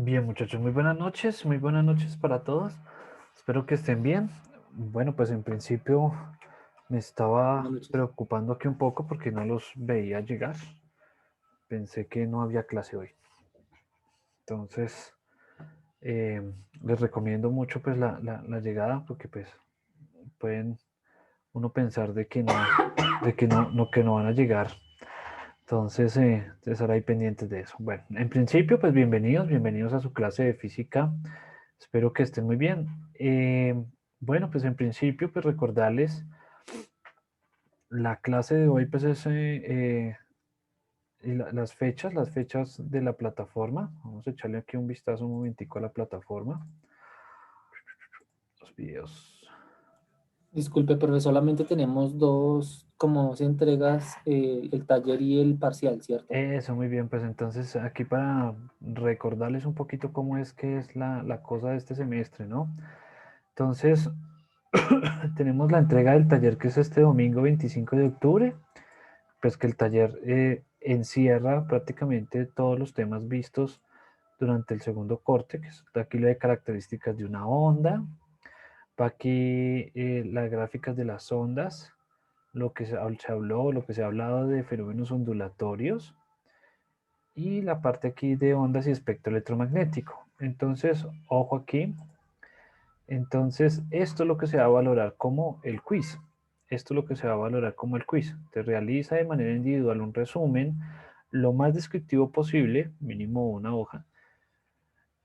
Bien, muchachos, muy buenas noches para todos. Espero que estén bien. Bueno, pues en principio me Buenas estaba noches. preocupando aquí un poco porque no los veía llegar. Pensé que no había clase hoy. Entonces, eh, les recomiendo mucho pues la llegada porque pues pueden uno pensar de que no van a llegar. Entonces, estar ahí pendientes de eso. Bueno, en principio, pues bienvenidos a su clase de física. Espero que estén muy bien. Bueno, pues en principio, pues recordarles, la clase de hoy, pues es las fechas de la plataforma. Vamos a echarle aquí un vistazo un momentico a la plataforma. Los videos. Disculpe, pero solamente tenemos dos, como dos entregas, el taller y el parcial, ¿cierto? Eso, muy bien, pues entonces aquí para recordarles un poquito cómo es que es la cosa de este semestre, ¿no? Entonces, tenemos la entrega del taller que es este domingo 25 de octubre, pues que el taller encierra prácticamente todos los temas vistos durante el segundo corte, que es aquí lo de características de una onda, va aquí las gráficas de las ondas, lo que se habló, lo que se ha hablado de fenómenos ondulatorios, y la parte aquí de ondas y espectro electromagnético. Entonces, ojo aquí. Entonces, esto es lo que se va a valorar como el quiz. Esto es lo que se va a valorar como el quiz. Te realiza de manera individual un resumen lo más descriptivo posible, mínimo una hoja,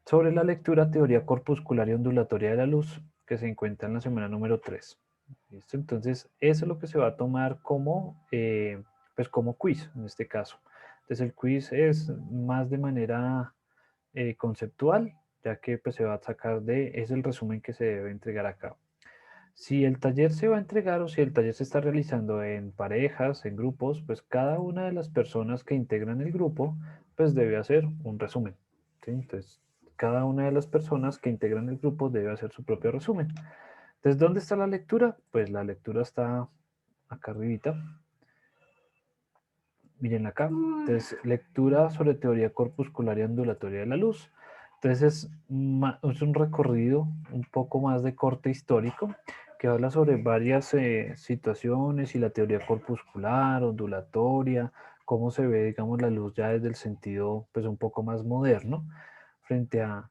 sobre la lectura teoría corpuscular y ondulatoria de la luz que se encuentra en la semana número 3. ¿Listo? Entonces, eso es lo que se va a tomar como, pues como quiz en este caso. Entonces, el quiz es más de manera conceptual, ya que pues, se va a sacar es el resumen que se debe entregar acá. Si el taller se va a entregar o si el taller se está realizando en parejas, en grupos, pues cada una de las personas que integran el grupo, pues debe hacer un resumen. ¿Sí? Entonces, cada una de las personas que integran el grupo debe hacer su propio resumen. Entonces, ¿dónde está la lectura? Pues la lectura está acá arribita. Miren acá. Entonces, lectura sobre teoría corpuscular y ondulatoria de la luz. Entonces, es un recorrido un poco más de corte histórico que habla sobre varias situaciones y la teoría corpuscular, ondulatoria, cómo se ve, digamos, la luz ya desde el sentido, pues, un poco más moderno, frente a,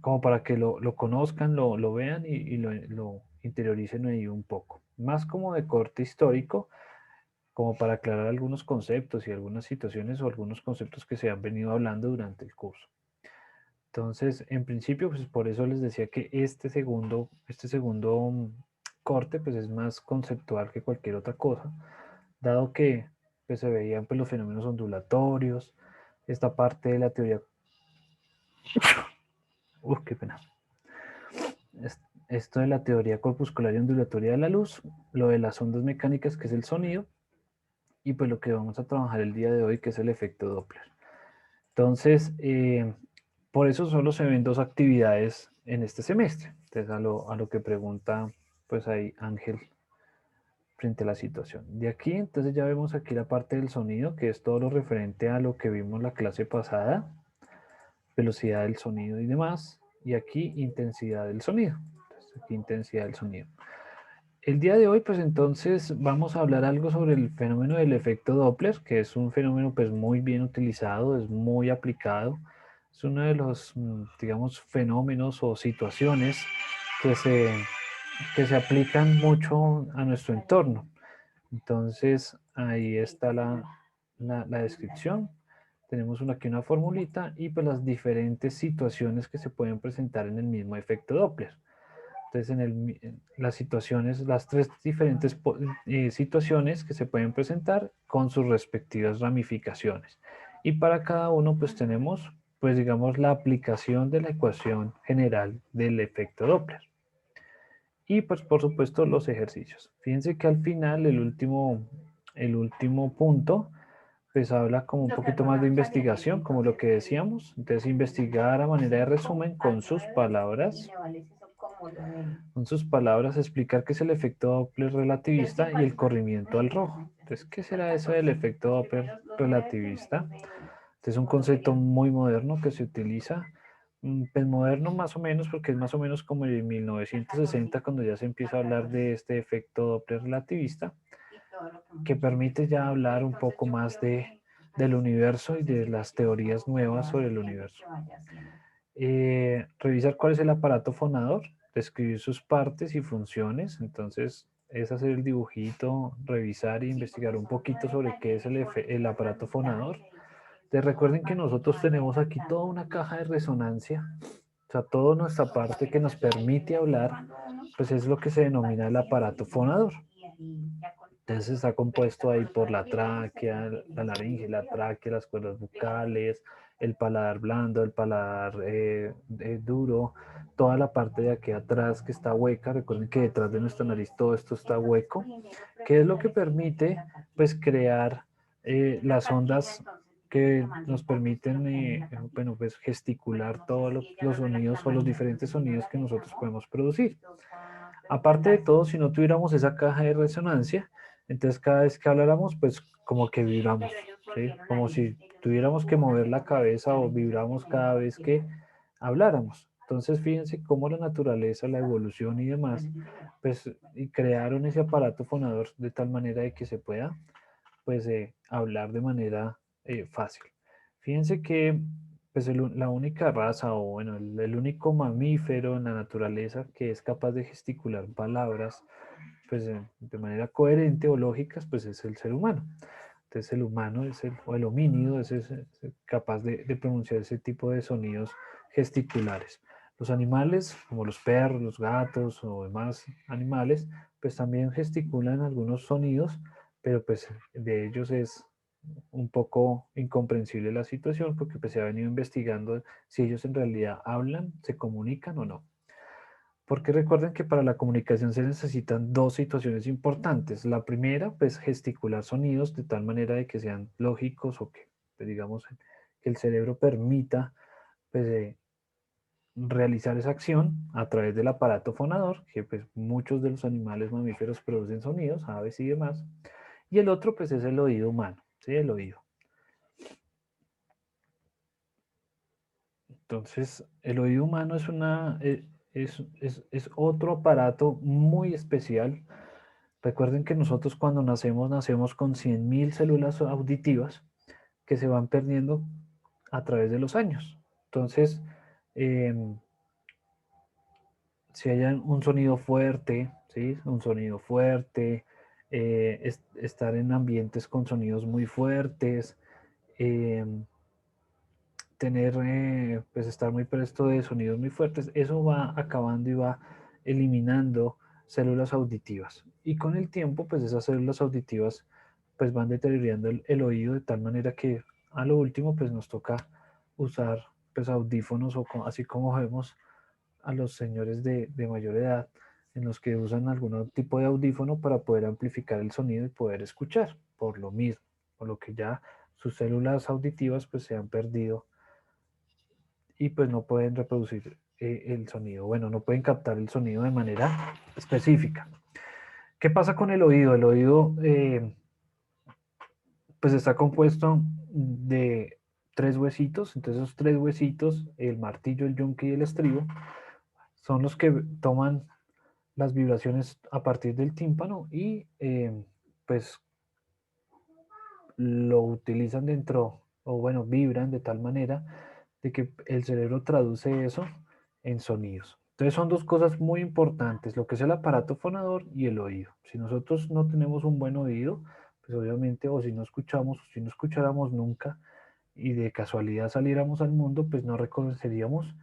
como para que lo conozcan, lo vean y lo interioricen ahí un poco. Más como de corte histórico, como para aclarar algunos conceptos y algunas situaciones o algunos conceptos que se han venido hablando durante el curso. Entonces, en principio, pues por eso les decía que este segundo corte, pues es más conceptual que cualquier otra cosa, dado que pues, se veían pues, los fenómenos ondulatorios, esta parte de la teoría, qué pena, esto de la teoría corpuscular y ondulatoria de la luz, lo de las ondas mecánicas, que es el sonido, y pues lo que vamos a trabajar el día de hoy, que es el efecto Doppler. Entonces, por eso solo se ven dos actividades en este semestre. Entonces, a lo que pregunta, pues ahí Ángel frente a la situación. De aquí, entonces ya vemos aquí la parte del sonido, que es todo lo referente a lo que vimos la clase pasada, velocidad del sonido y demás. Y aquí, intensidad del sonido. Entonces, aquí, intensidad del sonido. El día de hoy, pues entonces vamos a hablar algo sobre el fenómeno del efecto Doppler, que es un fenómeno pues muy bien utilizado, es muy aplicado, es uno de los, digamos, fenómenos o situaciones que se, que se aplican mucho a nuestro entorno. Entonces, ahí está la descripción. Tenemos aquí una formulita y pues las diferentes situaciones que se pueden presentar en el mismo efecto Doppler. Entonces, en las situaciones, las tres diferentes situaciones que se pueden presentar con sus respectivas ramificaciones. Y para cada uno, pues tenemos, pues digamos, la aplicación de la ecuación general del efecto Doppler. Y pues, por supuesto, los ejercicios. Fíjense que al final, el último punto, pues habla como un poquito más de investigación, como lo que decíamos. Entonces, investigar a manera de resumen con sus palabras, explicar qué es el efecto Doppler relativista y el corrimiento al rojo. Entonces, ¿qué será eso del efecto Doppler relativista? Este es un concepto muy moderno que se utiliza. Pues moderno más o menos, porque es más o menos como en 1960 cuando ya se empieza a hablar de este efecto Doppler relativista, que permite ya hablar un poco más del universo y de las teorías nuevas sobre el universo. Revisar cuál es el aparato fonador, describir sus partes y funciones. Entonces, es hacer el dibujito, revisar e investigar un poquito sobre qué es el aparato fonador. Entonces, recuerden que nosotros tenemos aquí toda una caja de resonancia, o sea, toda nuestra parte que nos permite hablar, pues es lo que se denomina el aparato fonador. Entonces está compuesto ahí por la tráquea, la laringe, la tráquea, las cuerdas bucales, el paladar blando, el paladar duro, toda la parte de aquí atrás que está hueca. Recuerden que detrás de nuestra nariz todo esto está hueco, que es lo que permite pues crear las ondas que nos permiten bueno, pues, gesticular todos los sonidos o los diferentes sonidos que nosotros podemos producir. Aparte de todo, si no tuviéramos esa caja de resonancia, entonces cada vez que habláramos, pues como que vibramos, ¿sí? Como si tuviéramos que mover la cabeza o vibramos cada vez que habláramos. Entonces fíjense cómo la naturaleza, la evolución y demás, pues y crearon ese aparato fonador de tal manera de que se pueda pues hablar de manera fácil. Fíjense que pues la única raza o bueno, el único mamífero en la naturaleza que es capaz de gesticular palabras pues de manera coherente o lógicas, pues es el ser humano. Entonces el humano es o el homínido es capaz de pronunciar ese tipo de sonidos gesticulares. Los animales, como los perros, los gatos o demás animales, pues también gesticulan algunos sonidos, pero pues de ellos es un poco incomprensible la situación porque pues se ha venido investigando si ellos en realidad hablan, se comunican o no. Porque recuerden que para la comunicación se necesitan dos situaciones importantes. La primera, pues gesticular sonidos de tal manera de que sean lógicos o que, pues, digamos, que el cerebro permita pues, realizar esa acción a través del aparato fonador, que pues muchos de los animales mamíferos producen sonidos, aves y demás. Y el otro, pues es el oído humano, ¿sí? El oído. Entonces, el oído humano es otro aparato muy especial. Recuerden que nosotros cuando nacemos con 100.000 células auditivas que se van perdiendo a través de los años. Entonces, em, si hay un sonido fuerte, ¿sí? Un sonido fuerte, estar en ambientes con sonidos muy fuertes, em, tener, pues estar muy presto de sonidos muy fuertes, eso va acabando y va eliminando células auditivas. Y con el tiempo, pues esas células auditivas pues van deteriorando el oído de tal manera que a lo último pues nos toca usar pues audífonos o así como vemos a los señores de mayor edad en los que usan algún tipo de audífono para poder amplificar el sonido y poder escuchar por lo mismo, por lo que ya sus células auditivas pues se han perdido y pues no pueden reproducir el sonido. Bueno, no pueden captar el sonido de manera específica. ¿Qué pasa con el oído? El oído pues está compuesto de tres huesitos, entonces esos tres huesitos, el martillo, el yunque y el estribo, son los que toman las vibraciones a partir del tímpano y pues lo utilizan dentro, o bueno, vibran de tal manera de que el cerebro traduce eso en sonidos. Entonces son dos cosas muy importantes, lo que es el aparato fonador y el oído. Si nosotros no tenemos un buen oído, pues obviamente, o si no escuchamos, o si no escucháramos nunca y de casualidad saliéramos al mundo, pues no reconoceríamos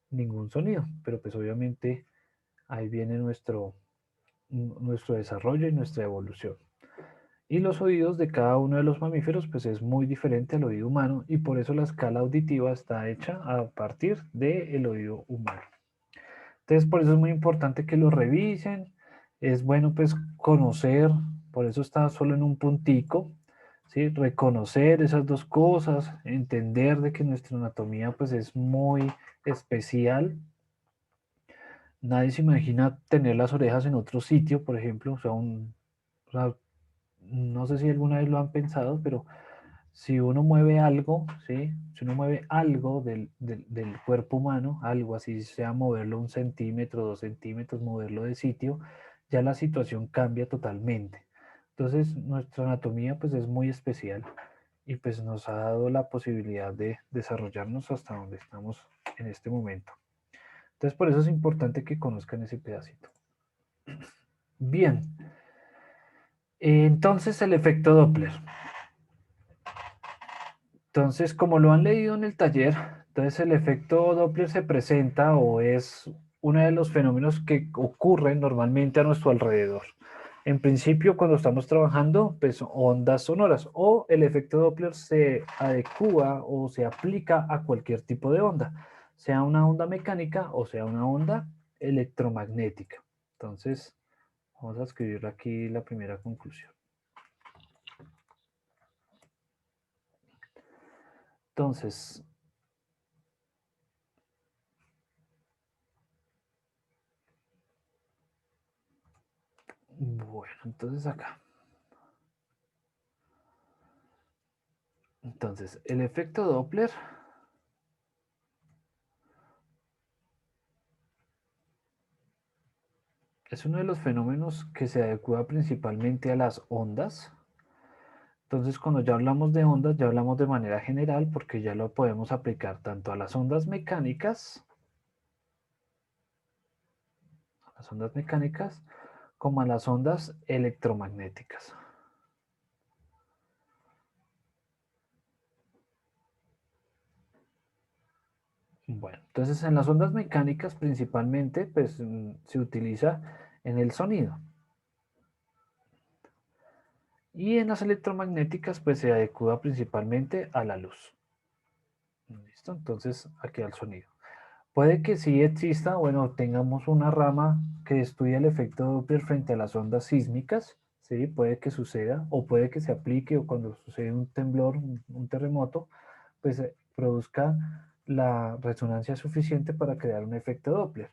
ningún sonido. Pero pues obviamente ahí viene nuestro desarrollo y nuestra evolución. Y los oídos de cada uno de los mamíferos pues es muy diferente al oído humano y por eso la escala auditiva está hecha a partir del oído humano. Entonces por eso es muy importante que lo revisen, es bueno pues conocer, por eso está solo en un puntico, ¿sí? Reconocer esas dos cosas, entender de que nuestra anatomía pues es muy especial. Nadie se imagina tener las orejas en otro sitio, por ejemplo, o sea, no sé si alguna vez lo han pensado, pero si uno mueve algo, ¿sí? Si uno mueve algo del cuerpo humano, algo así sea moverlo 1 centímetro, 2 centímetros, moverlo de sitio, ya la situación cambia totalmente. Entonces, nuestra anatomía pues es muy especial y pues nos ha dado la posibilidad de desarrollarnos hasta donde estamos en este momento. Entonces, por eso es importante que conozcan ese pedacito. Bien, entonces el efecto Doppler. Entonces, como lo han leído en el taller, entonces el efecto Doppler se presenta o es uno de los fenómenos que ocurren normalmente a nuestro alrededor. En principio, cuando estamos trabajando, pues ondas sonoras o el efecto Doppler se adecua o se aplica a cualquier tipo de onda, sea una onda mecánica o sea una onda electromagnética. Entonces, vamos a escribir aquí la primera conclusión. Entonces, bueno, entonces acá. Entonces, el efecto Doppler es uno de los fenómenos que se adecua principalmente a las ondas. Entonces, cuando ya hablamos de ondas, ya hablamos de manera general porque ya lo podemos aplicar tanto a las ondas mecánicas como a las ondas electromagnéticas. Bueno, entonces en las ondas mecánicas principalmente pues se utiliza en el sonido. Y en las electromagnéticas pues se adecua principalmente a la luz. ¿Listo? Entonces aquí al sonido. Puede que sí exista, bueno, tengamos una rama que estudia el efecto Doppler frente a las ondas sísmicas, ¿sí? Puede que suceda, o puede que se aplique, o cuando sucede un temblor, un terremoto, pues produzca la resonancia suficiente para crear un efecto Doppler.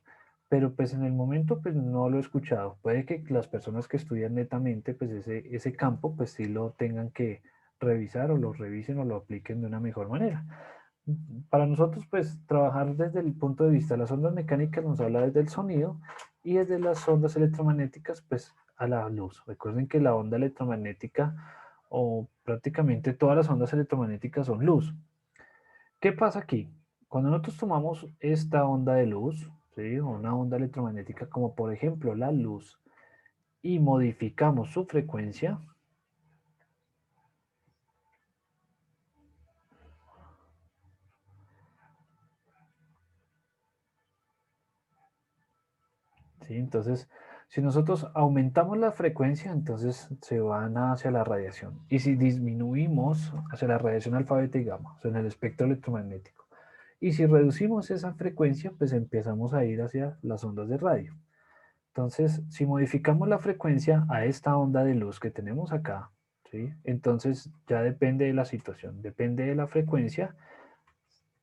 Pero pues en el momento pues no lo he escuchado. Puede que las personas que estudian netamente pues ese campo pues sí lo tengan que revisar o lo revisen o lo apliquen de una mejor manera. Para nosotros, pues, trabajar desde el punto de vista de las ondas mecánicas nos habla desde el sonido y desde las ondas electromagnéticas, pues, a la luz. Recuerden que la onda electromagnética o prácticamente todas las ondas electromagnéticas son luz. ¿Qué pasa aquí? Cuando nosotros tomamos esta onda de luz, ¿sí? O una onda electromagnética como por ejemplo la luz y modificamos su frecuencia, ¿sí? Entonces, si nosotros aumentamos la frecuencia, entonces se van hacia la radiación. Y si disminuimos hacia la radiación alfa, beta y gamma, o sea, en el espectro electromagnético. Y si reducimos esa frecuencia, pues empezamos a ir hacia las ondas de radio. Entonces, si modificamos la frecuencia a esta onda de luz que tenemos acá, ¿sí? Entonces ya depende de la situación, depende de la frecuencia.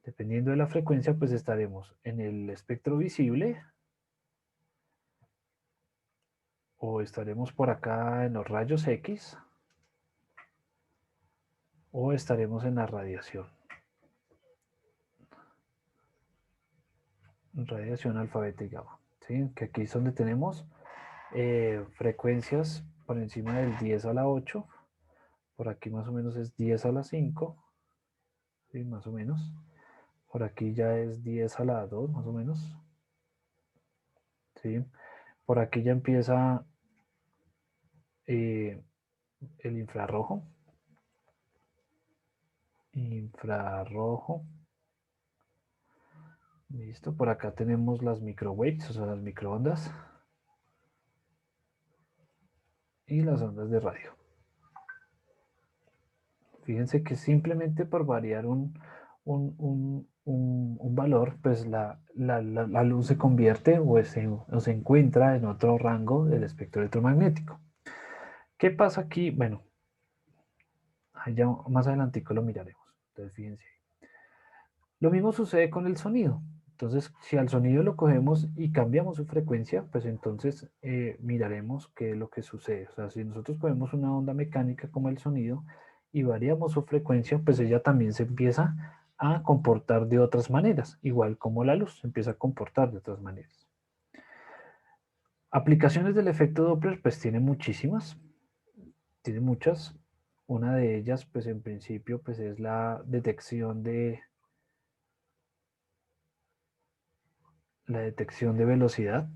Dependiendo de la frecuencia, pues estaremos en el espectro visible, o estaremos por acá en los rayos X o estaremos en la radiación alfa, beta y gamma, ¿sí? Que aquí es donde tenemos frecuencias por encima del 10 a la 8, por aquí más o menos es 10 a la 5, ¿sí? Más o menos, por aquí ya es 10 a la 2, más o menos, ¿sí? Por aquí ya empieza eh, el infrarrojo. Listo, por acá tenemos las microwaves, o sea, las microondas y las ondas de radio. Fíjense que simplemente por variar un valor, pues la luz se convierte o se encuentra en otro rango del espectro electromagnético. ¿Qué pasa aquí? Bueno, allá más adelantico lo miraremos. Entonces, fíjense. Lo mismo sucede con el sonido. Entonces, si al sonido lo cogemos y cambiamos su frecuencia, pues entonces miraremos qué es lo que sucede. O sea, si nosotros cogemos una onda mecánica como el sonido y variamos su frecuencia, pues ella también se empieza a comportar de otras maneras, igual como la luz se empieza a comportar de otras maneras. Aplicaciones del efecto Doppler, pues tiene muchísimas, tiene muchas. Una de ellas, pues en principio, pues es la detección de velocidad.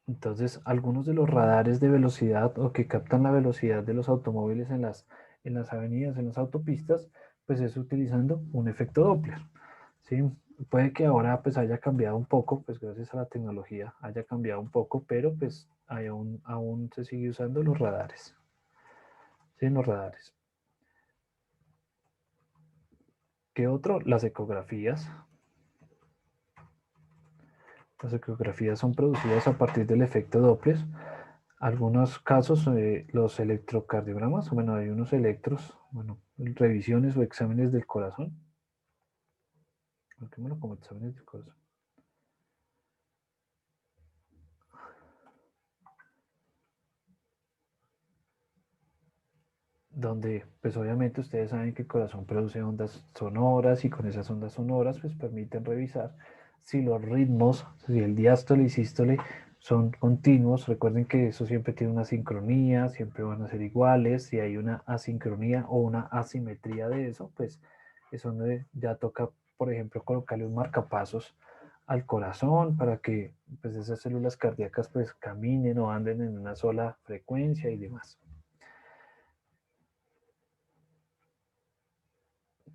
Entonces, algunos de los radares de velocidad o que captan la velocidad de los automóviles en las avenidas, en las autopistas, pues es utilizando un efecto Doppler. ¿Sí? Puede que ahora pues haya cambiado un poco, pues gracias a la tecnología haya cambiado un poco, pero pues aún se sigue usando los radares. ¿Sí? Los radares. ¿Qué otro? Las ecografías. Las ecografías son producidas a partir del efecto Doppler. Algunos casos, los electrocardiogramas, bueno, hay unos electros, bueno, revisiones o exámenes del corazón. Marquémoslo como exámenes del corazón. Donde, pues obviamente ustedes saben que el corazón produce ondas sonoras y con esas ondas sonoras, pues permiten revisar si los ritmos, si el diástole y sístole son continuos. Recuerden que eso siempre tiene una sincronía, siempre van a ser iguales. Si hay una asincronía o una asimetría de eso, pues es donde ya toca, por ejemplo, colocarle un marcapasos al corazón para que pues, esas células cardíacas pues caminen o anden en una sola frecuencia y demás.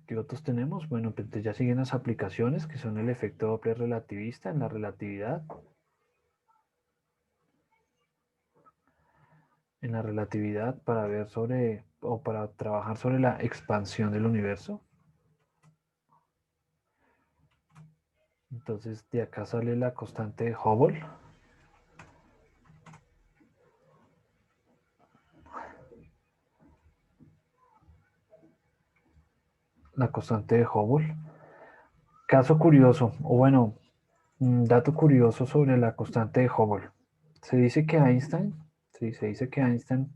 ¿Qué otros tenemos? Bueno, pues ya siguen las aplicaciones que son el efecto Doppler relativista en la relatividad. En la relatividad para ver sobre o para trabajar sobre la expansión del universo. Entonces de acá sale la constante de Hubble. La constante de Hubble. Caso curioso, o bueno, un dato curioso sobre la constante de Hubble. Se dice que Einstein, sí, se dice que Einstein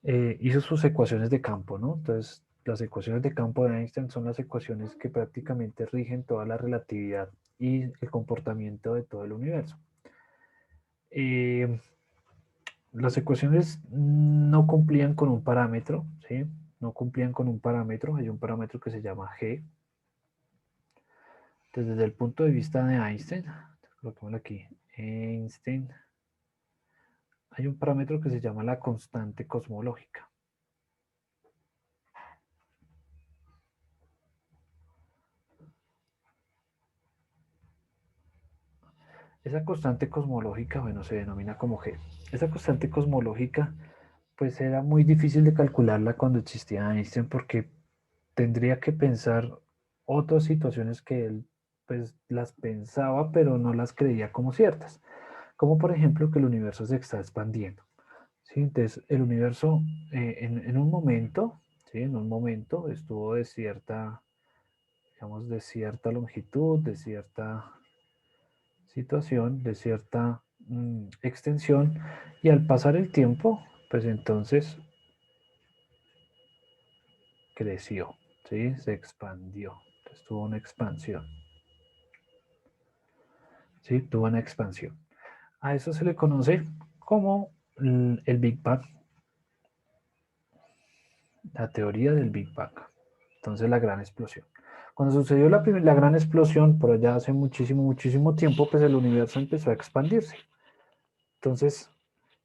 hizo sus ecuaciones de campo, ¿no? Entonces, las ecuaciones de campo de Einstein son las ecuaciones que prácticamente rigen toda la relatividad y el comportamiento de todo el universo. Las ecuaciones no cumplían con un parámetro, ¿sí? No cumplían con un parámetro, hay un parámetro que se llama G. Entonces, desde el punto de vista de Einstein, coloquémoslo aquí, Einstein, hay un parámetro que se llama la constante cosmológica. Esa constante cosmológica, bueno, se denomina como G. Esa constante cosmológica, pues era muy difícil de calcularla cuando existía Einstein porque tendría que pensar otras situaciones que él, pues, las pensaba, pero no las creía como ciertas. Como por ejemplo que el universo se está expandiendo. ¿Sí? Entonces, el universo en un momento, ¿sí? En un momento estuvo de cierta, digamos, de cierta longitud, de cierta situación, de cierta extensión, y al pasar el tiempo, pues entonces creció, ¿sí? Se expandió, entonces tuvo una expansión, ¿sí? Tuvo una expansión. A eso se le conoce como el Big Bang, la teoría del Big Bang, entonces la gran explosión. Cuando sucedió la gran explosión, por allá hace muchísimo, muchísimo tiempo, pues el universo empezó a expandirse. Entonces,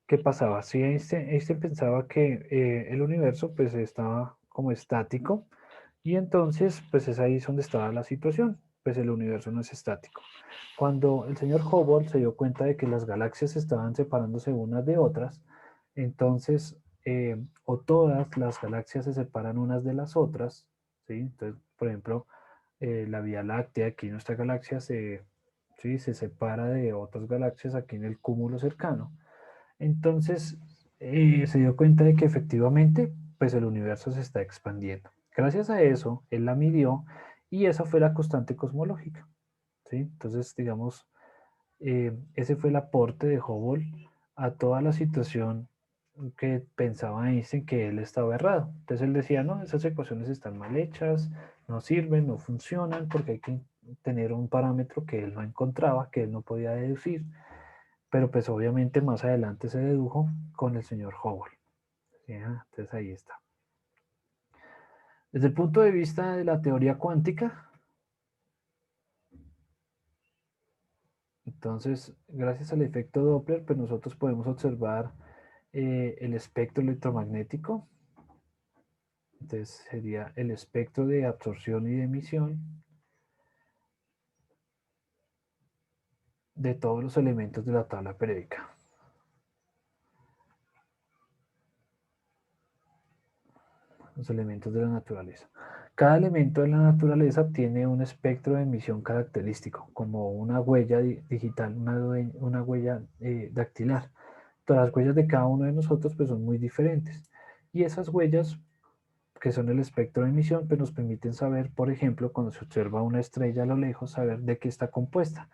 ¿qué pasaba? Si Einstein pensaba que el universo pues estaba como estático y entonces pues es ahí donde estaba la situación, pues el universo no es estático. Cuando el señor Hubble se dio cuenta de que las galaxias estaban separándose unas de otras, entonces o todas las galaxias se separan unas de las otras, ¿sí? Entonces, por ejemplo, la Vía Láctea, aquí nuestra galaxia ¿sí? Se separa de otras galaxias aquí en el cúmulo cercano. Entonces se dio cuenta de que efectivamente pues el universo se está expandiendo. Gracias a eso, él la midió y esa fue la constante cosmológica. ¿Sí? Entonces, digamos, ese fue el aporte de Hubble a toda la situación que pensaba Einstein que él estaba errado. Entonces él decía, no, esas ecuaciones están mal hechas, no sirven, no funcionan, porque hay que tener un parámetro que él no encontraba, que él no podía deducir, pero pues obviamente más adelante se dedujo con el señor Howell. ¿Sí? Entonces ahí está. Desde el punto de vista de la teoría cuántica, entonces, gracias al efecto Doppler, pues nosotros podemos observar el espectro electromagnético. Entonces sería el espectro de absorción y de emisión de todos los elementos de la tabla periódica. Los elementos de la naturaleza. Cada elemento de la naturaleza tiene un espectro de emisión característico, como una huella digital, una huella dactilar. Todas las huellas de cada uno de nosotros pues, son muy diferentes. Y esas huellas, que son el espectro de emisión, pues nos permiten saber, por ejemplo, cuando se observa una estrella a lo lejos, saber de qué está compuesta.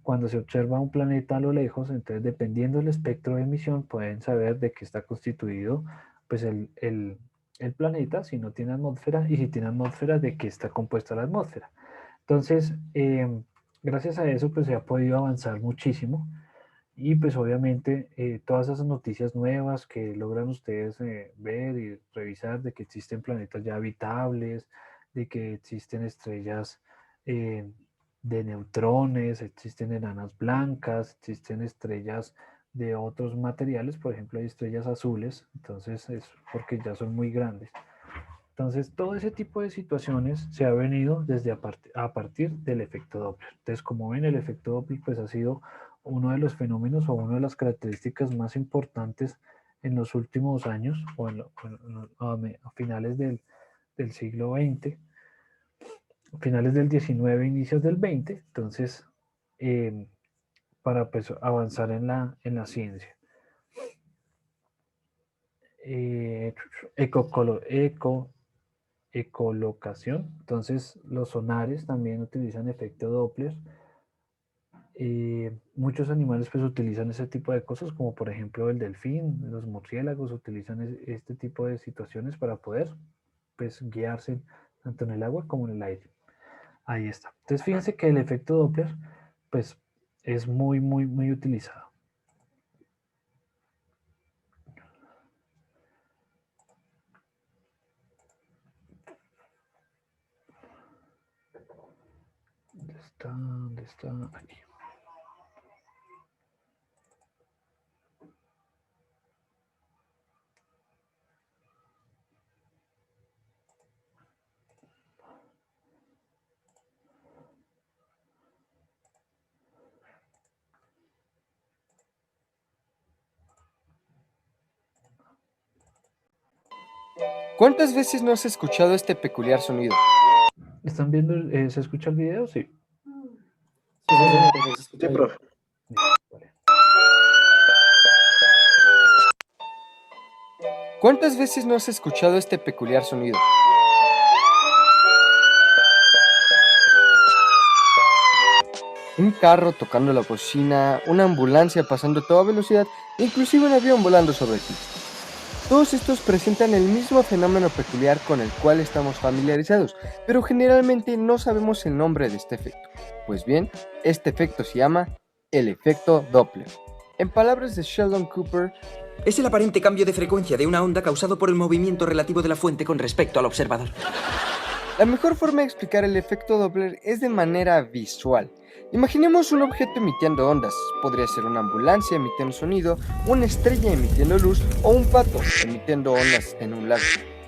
Cuando se observa un planeta a lo lejos, entonces dependiendo del espectro de emisión, pueden saber de qué está constituido pues, el planeta, si no tiene atmósfera, y si tiene atmósfera, de qué está compuesta la atmósfera. Entonces, gracias a eso, pues se ha podido avanzar muchísimo. Y pues obviamente todas esas noticias nuevas que logran ustedes ver y revisar de que existen planetas ya habitables, de que existen estrellas de neutrones, existen enanas blancas, existen estrellas de otros materiales, por ejemplo hay estrellas azules, entonces es porque ya son muy grandes. Entonces todo ese tipo de situaciones se ha venido desde a partir del efecto Doppler. Entonces como ven el efecto Doppler pues ha sido uno de los fenómenos o una de las características más importantes en los últimos años o a finales del siglo XX, finales del XIX, inicios del XX, entonces para pues, avanzar en la ciencia. Ecolocación, entonces los sonares también utilizan efecto Doppler. Muchos animales pues utilizan ese tipo de cosas, como por ejemplo el delfín, los murciélagos utilizan este tipo de situaciones para poder pues guiarse tanto en el agua como en el aire. Ahí está. Entonces fíjense que el efecto Doppler pues es muy utilizado. ¿Dónde está? ¿Dónde está? Aquí. ¿Cuántas veces no has escuchado este peculiar sonido? ¿Están viendo? ¿Se escucha el video? Sí. Sí, profe. Vale. ¿Cuántas veces no has escuchado este peculiar sonido? Un carro tocando la bocina, una ambulancia pasando a toda velocidad, inclusive un avión volando sobre ti. Todos estos presentan el mismo fenómeno peculiar con el cual estamos familiarizados, pero generalmente no sabemos el nombre de este efecto. Pues bien, este efecto se llama el efecto Doppler. En palabras de Sheldon Cooper, es el aparente cambio de frecuencia de una onda causado por el movimiento relativo de la fuente con respecto al observador. La mejor forma de explicar el efecto Doppler es de manera visual. Imaginemos un objeto emitiendo ondas. Podría ser una ambulancia emitiendo sonido, una estrella emitiendo luz o un pato emitiendo ondas en un lago.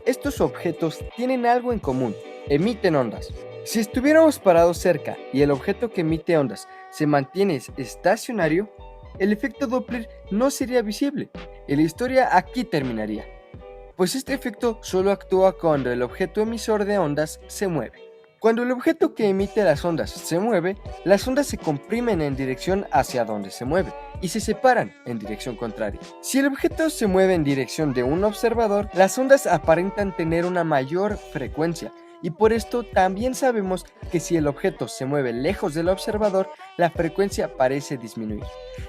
Estos objetos tienen algo en común, emiten ondas. Si estuviéramos parados cerca y el objeto que emite ondas se mantiene estacionario, el efecto Doppler no sería visible y la historia aquí terminaría. Pues este efecto solo actúa cuando el objeto emisor de ondas se mueve. Cuando el objeto que emite las ondas se mueve, las ondas se comprimen en dirección hacia donde se mueve y se separan en dirección contraria. Si el objeto se mueve en dirección de un observador, las ondas aparentan tener una mayor frecuencia y por esto también sabemos que si el objeto se mueve lejos del observador, la frecuencia parece disminuir.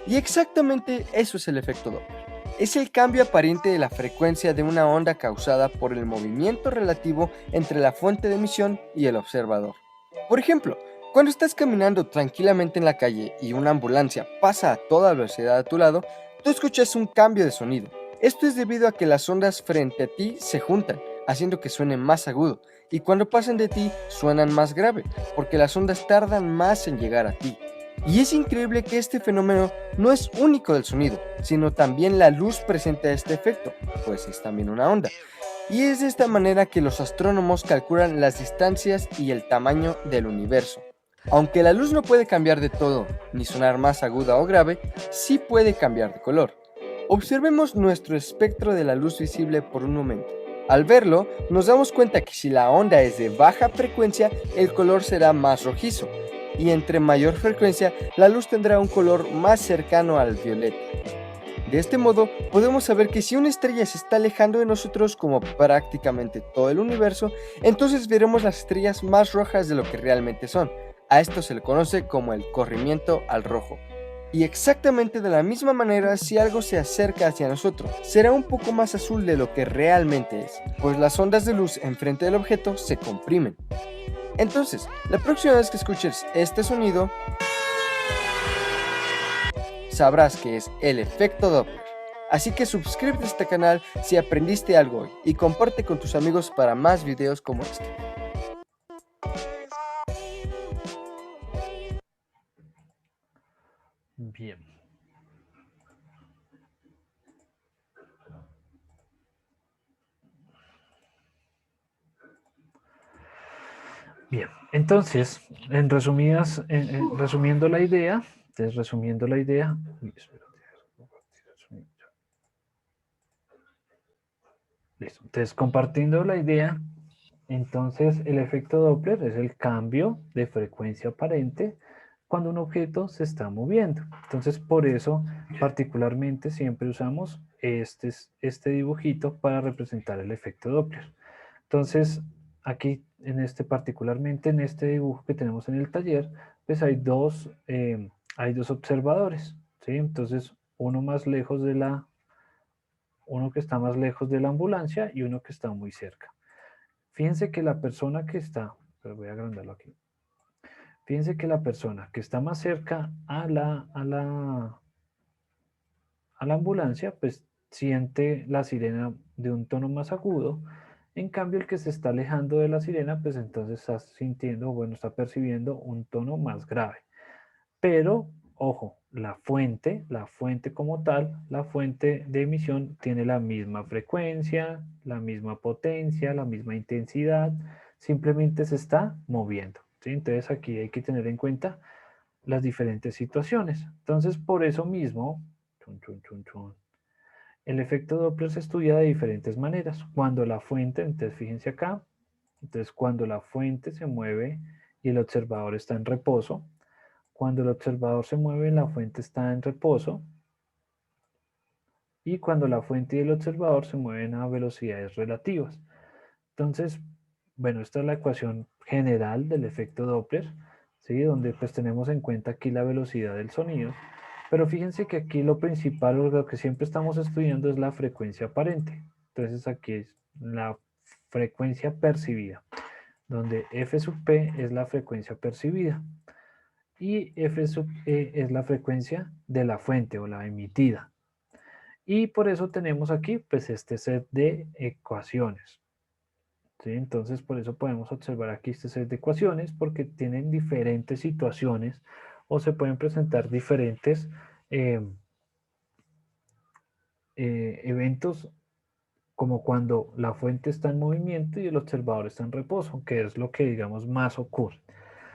Y exactamente eso es el efecto Doppler. es el cambio aparente de la frecuencia de una onda causada por el movimiento relativo entre la fuente de emisión y el observador. Por ejemplo, cuando estás caminando tranquilamente en la calle y una ambulancia pasa a toda velocidad a tu lado, tú escuchas un cambio de sonido. Esto es debido a que las ondas frente a ti se juntan, haciendo que suene más agudo, y cuando pasan de ti suenan más grave, porque las ondas tardan más en llegar a ti. Y es increíble que este fenómeno no es único del sonido, sino también la luz presenta este efecto, pues es también una onda. Y es de esta manera que los astrónomos calculan las distancias y el tamaño del universo. Aunque la luz no puede cambiar de todo, ni sonar más aguda o grave, sí puede cambiar de color. Observemos nuestro espectro de la luz visible por un momento. Al verlo, nos damos cuenta que si la onda es de baja frecuencia, el color será más rojizo, y entre mayor frecuencia, la luz tendrá un color más cercano al violeta. De este modo, podemos saber que si una estrella se está alejando de nosotros, como prácticamente todo el universo, entonces veremos las estrellas más rojas de lo que realmente son. A esto se le conoce como el corrimiento al rojo. Y exactamente de la misma manera, si algo se acerca hacia nosotros, será un poco más azul de lo que realmente es, pues las ondas de luz enfrente del objeto se comprimen. Entonces, la próxima vez que escuches este sonido, sabrás que es el efecto Doppler. Así que suscríbete a este canal si aprendiste algo hoy y comparte con tus amigos para más videos como este. Bien. Bien, entonces, resumiendo la idea, listo. Entonces, compartiendo la idea, entonces el efecto Doppler es el cambio de frecuencia aparente cuando un objeto se está moviendo. Entonces, por eso, particularmente, siempre usamos este dibujito para representar el efecto Doppler. Entonces, aquí, particularmente en este dibujo que tenemos en el taller, pues hay dos observadores, ¿sí? Entonces, uno que está más lejos de la ambulancia y uno que está muy cerca. Fíjense que la persona que está, pero voy a agrandarlo aquí. Fíjense que la persona que está más cerca a la ambulancia, pues siente la sirena de un tono más agudo. En cambio, el que se está alejando de la sirena, pues entonces está sintiendo, bueno, está percibiendo un tono más grave. Pero, ojo, la fuente como tal, la fuente de emisión tiene la misma frecuencia, la misma potencia, la misma intensidad, simplemente se está moviendo, ¿sí? Entonces aquí hay que tener en cuenta las diferentes situaciones. Entonces, por eso mismo, el efecto Doppler se estudia de diferentes maneras. Cuando la fuente, entonces fíjense acá, entonces cuando la fuente se mueve y el observador está en reposo, cuando el observador se mueve, la fuente está en reposo, y cuando la fuente y el observador se mueven a velocidades relativas. Entonces, bueno, esta es la ecuación general del efecto Doppler, ¿sí? Donde pues tenemos en cuenta aquí la velocidad del sonido. Pero fíjense que aquí lo principal, o lo que siempre estamos estudiando, es la frecuencia aparente. Entonces aquí es la frecuencia percibida, donde F sub P es la frecuencia percibida y F sub E es la frecuencia de la fuente o la emitida. Y por eso tenemos aquí pues este set de ecuaciones. ¿Sí? Entonces por eso podemos observar aquí este set de ecuaciones, porque tienen diferentes situaciones o se pueden presentar diferentes eventos, como cuando la fuente está en movimiento y el observador está en reposo, que es lo que digamos más ocurre.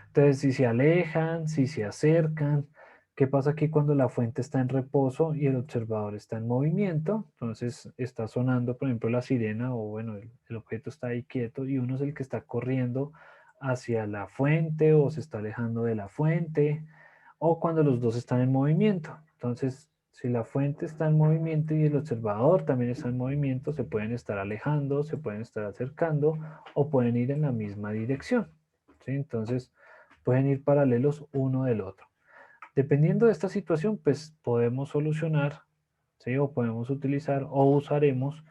Entonces, si se alejan, si se acercan, ¿qué pasa aquí cuando la fuente está en reposo y el observador está en movimiento? Entonces está sonando, por ejemplo, la sirena, o bueno, el objeto está ahí quieto y uno es el que está corriendo hacia la fuente o se está alejando de la fuente, o cuando los dos están en movimiento. Entonces, si la fuente está en movimiento y el observador también está en movimiento, se pueden estar alejando, se pueden estar acercando o pueden ir en la misma dirección, ¿sí? Entonces, pueden ir paralelos uno del otro. Dependiendo de esta situación, pues podemos solucionar, ¿sí? ¿sí? O podemos utilizar o usaremos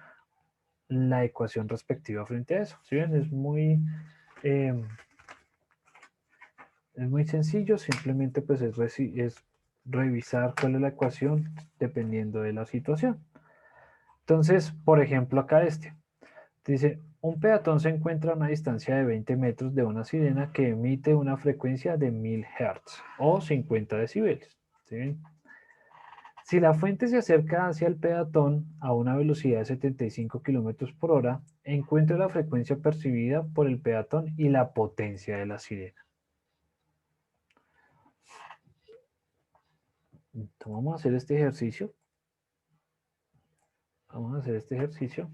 la ecuación respectiva frente a eso. ¿Sí ven? Eh, es muy sencillo, simplemente pues es revisar cuál es la ecuación dependiendo de la situación. Entonces, por ejemplo, acá dice, un peatón se encuentra a una distancia de 20 metros de una sirena que emite una frecuencia de 1000 Hz o 50 decibeles. ¿Sí? Si la fuente se acerca hacia el peatón a una velocidad de 75 kilómetros por hora, encuentra la frecuencia percibida por el peatón y la potencia de la sirena. Entonces, vamos a hacer este ejercicio. Vamos a hacer este ejercicio.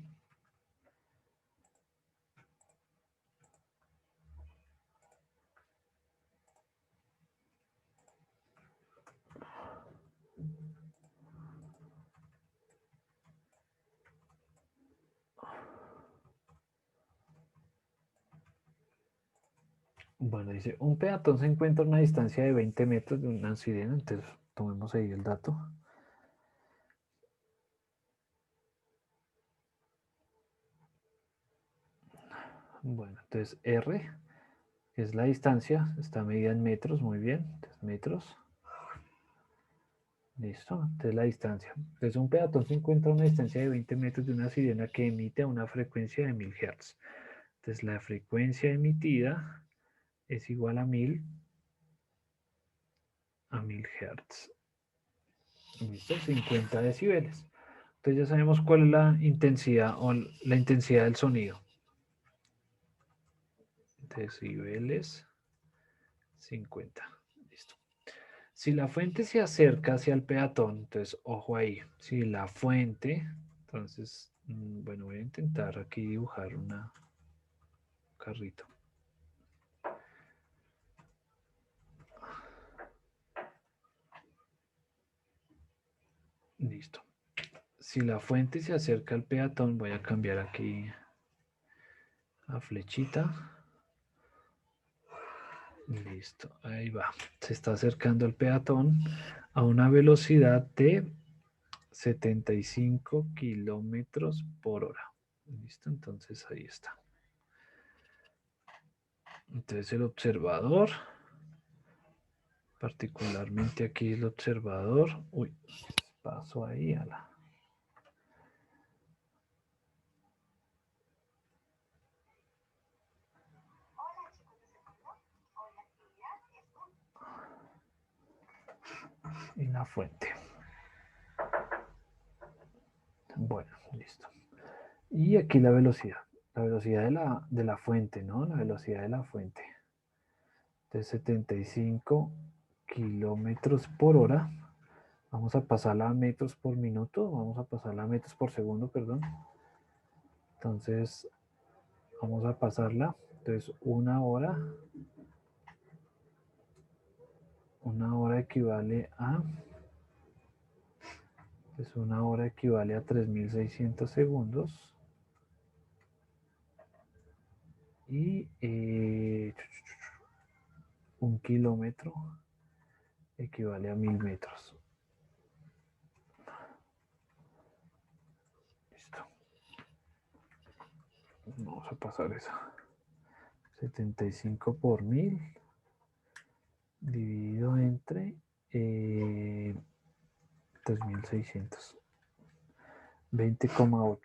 Bueno, dice, un peatón se encuentra a una distancia de 20 metros de una sirena. Entonces, tomemos ahí el dato. Bueno, entonces R, que es la distancia, está medida en metros, muy bien. Entonces, metros. Listo, entonces la distancia. Entonces un peatón se encuentra a una distancia de 20 metros de una sirena que emite a una frecuencia de 1000 Hz. Entonces la frecuencia emitida es igual a 1000 Hz. Listo, 50 decibeles. Entonces ya sabemos cuál es la intensidad o la intensidad del sonido. Decibeles 50. Listo. Si la fuente se acerca hacia el peatón, entonces ojo ahí. Si la fuente, entonces, bueno, voy a intentar aquí dibujar un carrito. Listo. Si la fuente se acerca al peatón, voy a cambiar aquí a flechita. Listo, ahí va. Se está acercando al peatón a una velocidad de 75 kilómetros por hora. Listo, entonces ahí está. Entonces el observador, particularmente aquí el observador, uy, paso ahí a la... y la fuente. Bueno, listo. Y aquí la velocidad de la fuente, ¿no? La velocidad de la fuente. De 75 kilómetros por hora. Vamos a pasarla a metros por minuto. Vamos a pasarla a metros por segundo, perdón. Entonces, vamos a pasarla. Entonces, una hora equivale a... Pues una hora equivale a 3600 segundos. Y un kilómetro equivale a 1000 metros. Listo. Vamos a pasar esa. 75 por 1000 dividido entre 3600. 20,8.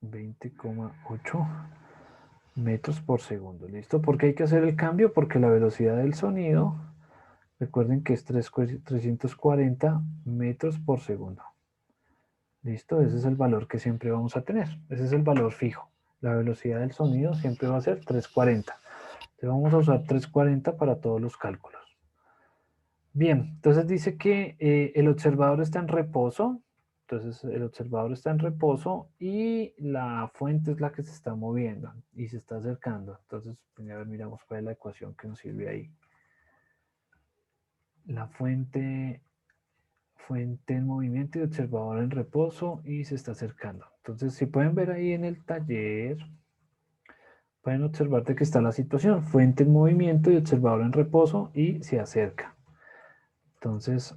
20,8 metros por segundo. ¿Listo? ¿Por qué hay que hacer el cambio? Porque la velocidad del sonido, recuerden que es 340 metros por segundo. ¿Listo? Ese es el valor que siempre vamos a tener. Ese es el valor fijo. La velocidad del sonido siempre va a ser 340. Entonces vamos a usar 340 para todos los cálculos. Bien, entonces dice que el observador está en reposo. Entonces el observador está en reposo y la fuente es la que se está moviendo y se está acercando. Entonces, a ver, miramos cuál es la ecuación que nos sirve ahí. La fuente en movimiento y observador en reposo y se está acercando. Entonces, si pueden ver ahí en el taller, pueden observar de que está la situación. Fuente en movimiento y observador en reposo y se acerca. Entonces,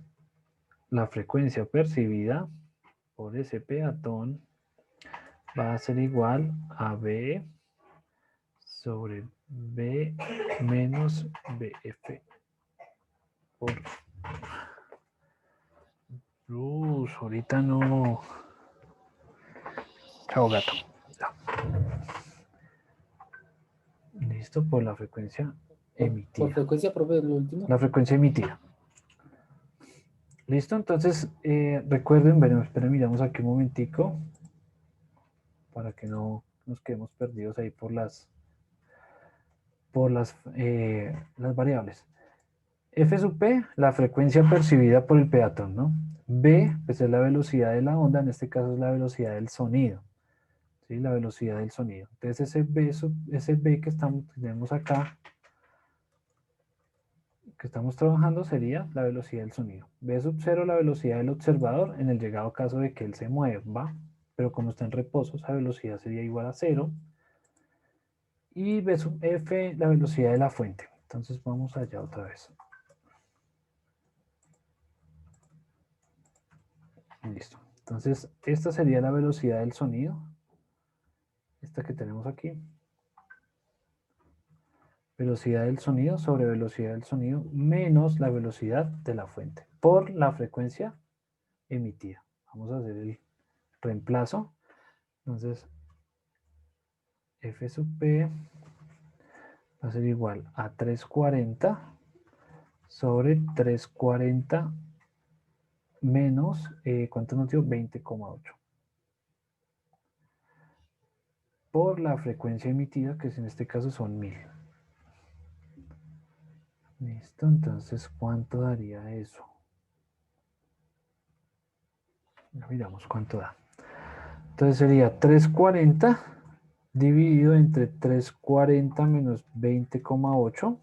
la frecuencia percibida por ese peatón va a ser igual a B sobre B menos BF por... ahorita no... Chao gato. Ya. Listo, por la frecuencia emitida. Por frecuencia, profe, lo último. La frecuencia emitida. Listo, entonces recuerden, bueno, esperen, miramos aquí un momentico para que no nos quedemos perdidos ahí por las variables. F sub P, la frecuencia percibida por el peatón, ¿no? B, pues es la velocidad de la onda, en este caso es la velocidad del sonido, ¿sí? La velocidad del sonido. Entonces ese B que tenemos acá, que estamos trabajando, sería la velocidad del sonido. B sub 0, la velocidad del observador, en el llegado caso de que él se mueva, pero como está en reposo, esa velocidad sería igual a 0. Y B sub F, la velocidad de la fuente. Entonces vamos allá otra vez. Listo. Entonces, esta sería la velocidad del sonido. Esta que tenemos aquí. Velocidad del sonido sobre velocidad del sonido menos la velocidad de la fuente por la frecuencia emitida. Vamos a hacer el reemplazo. Entonces, F sub P va a ser igual a 340 sobre 340 menos, ¿cuánto nos dio? 20,8. Por la frecuencia emitida, que en este caso son 1000. Listo, entonces, ¿cuánto daría eso? Miramos cuánto da. Entonces sería 340 dividido entre 340 menos 20,8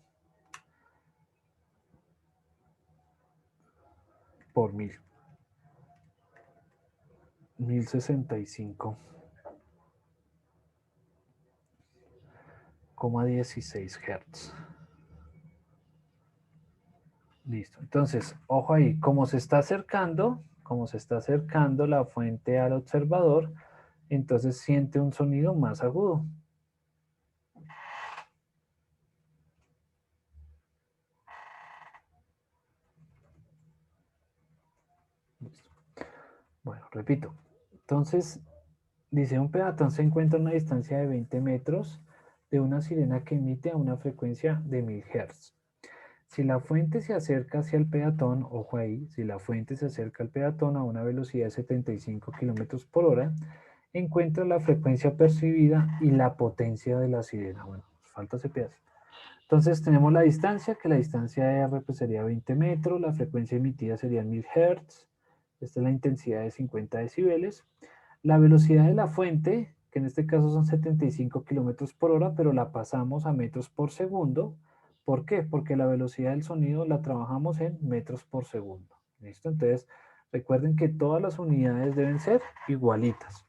por 1000. 1065,16 Hz. Listo. Entonces, ojo ahí, como se está acercando la fuente al observador, entonces siente un sonido más agudo. Listo. Bueno, repito. Entonces, dice, un peatón se encuentra a una distancia de 20 metros de una sirena que emite a una frecuencia de 1000 Hz. Si la fuente se acerca hacia el peatón, ojo ahí, si la fuente se acerca al peatón a una velocidad de 75 km por hora, encuentra la frecuencia percibida y la potencia de la sirena. Bueno, falta ese pedazo. Entonces tenemos la distancia, que la distancia R pues, sería 20 metros, la frecuencia emitida sería 1000 Hz, esta es la intensidad de 50 decibeles, la velocidad de la fuente, que en este caso son 75 km por hora, pero la pasamos a metros por segundo. ¿Por qué? Porque la velocidad del sonido la trabajamos en metros por segundo. ¿Listo? Entonces, recuerden que todas las unidades deben ser igualitas.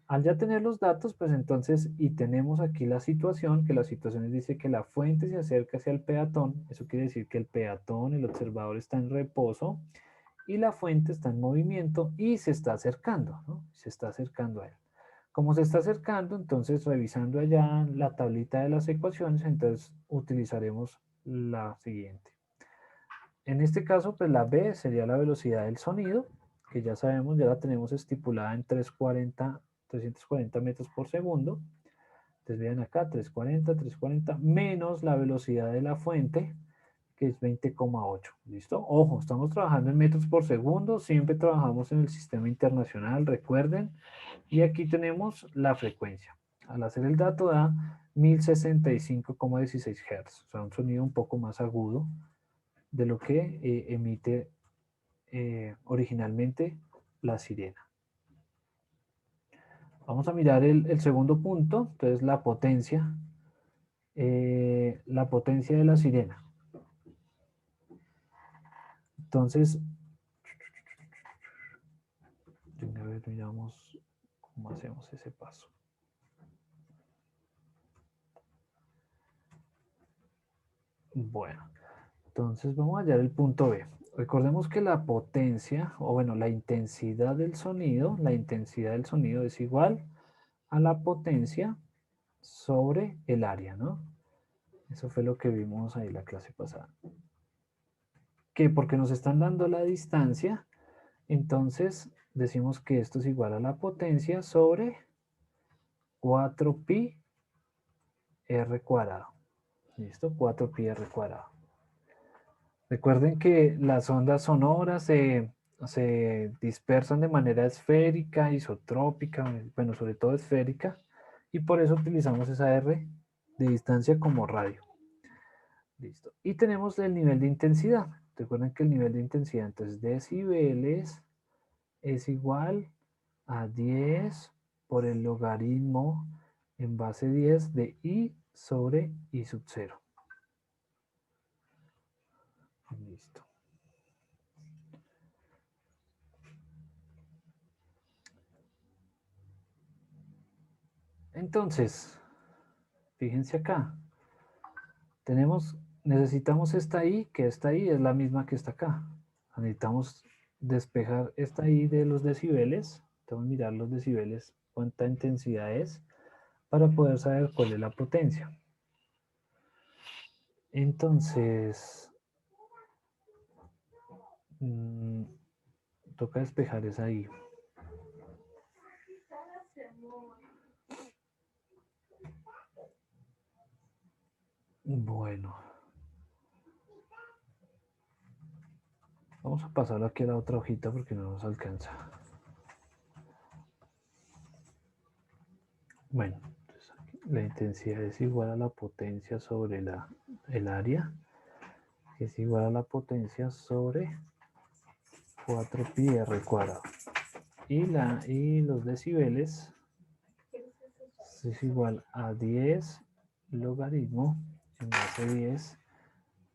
Al ya tener los datos, pues entonces, y tenemos aquí la situación, que la situación dice que la fuente se acerca hacia el peatón, eso quiere decir que el peatón, el observador está en reposo, y la fuente está en movimiento y se está acercando, ¿no? Se está acercando a él. Como se está acercando, entonces revisando allá la tablita de las ecuaciones, entonces utilizaremos la siguiente. En este caso, pues la B sería la velocidad del sonido, que ya sabemos, ya la tenemos estipulada en 340 metros por segundo. Entonces vean acá, 340, menos la velocidad de la fuente, que es 20,8. ¿Listo? Ojo, estamos trabajando en metros por segundo, siempre trabajamos en el sistema internacional, recuerden. Y aquí tenemos la frecuencia. Al hacer el dato da 1065,16 Hz, o sea, un sonido un poco más agudo de lo que emite originalmente la sirena. Vamos a mirar el segundo punto, entonces la potencia de la sirena. Entonces, a ver, miramos cómo hacemos ese paso. Bueno, entonces vamos a hallar el punto B. Recordemos que la potencia, o bueno, la intensidad del sonido es igual a la potencia sobre el área, ¿no? Eso fue lo que vimos ahí la clase pasada. Que porque nos están dando la distancia, entonces decimos que esto es igual a la potencia sobre 4pi r cuadrado. ¿Listo? 4pi r cuadrado. Recuerden que las ondas sonoras se dispersan de manera esférica, isotrópica, bueno, sobre todo esférica, y por eso utilizamos esa r de distancia como radio. Listo. Y tenemos el nivel de intensidad. Recuerden que el nivel de intensidad, entonces, decibeles es igual a 10 por el logaritmo en base 10 de I sobre I sub 0. Listo. Entonces, fíjense acá. Necesitamos esta I, que esta I es la misma que está acá. Necesitamos despejar esta I de los decibeles. Vamos a mirar los decibeles, cuánta intensidad es, para poder saber cuál es la potencia. Entonces, toca despejar esa I. Bueno. Vamos a pasarlo aquí a la otra hojita porque no nos alcanza. Bueno, entonces aquí la intensidad es igual a la potencia sobre el área, que es igual a la potencia sobre 4pi r cuadrado. Y los decibeles es igual a 10 logaritmo en base 10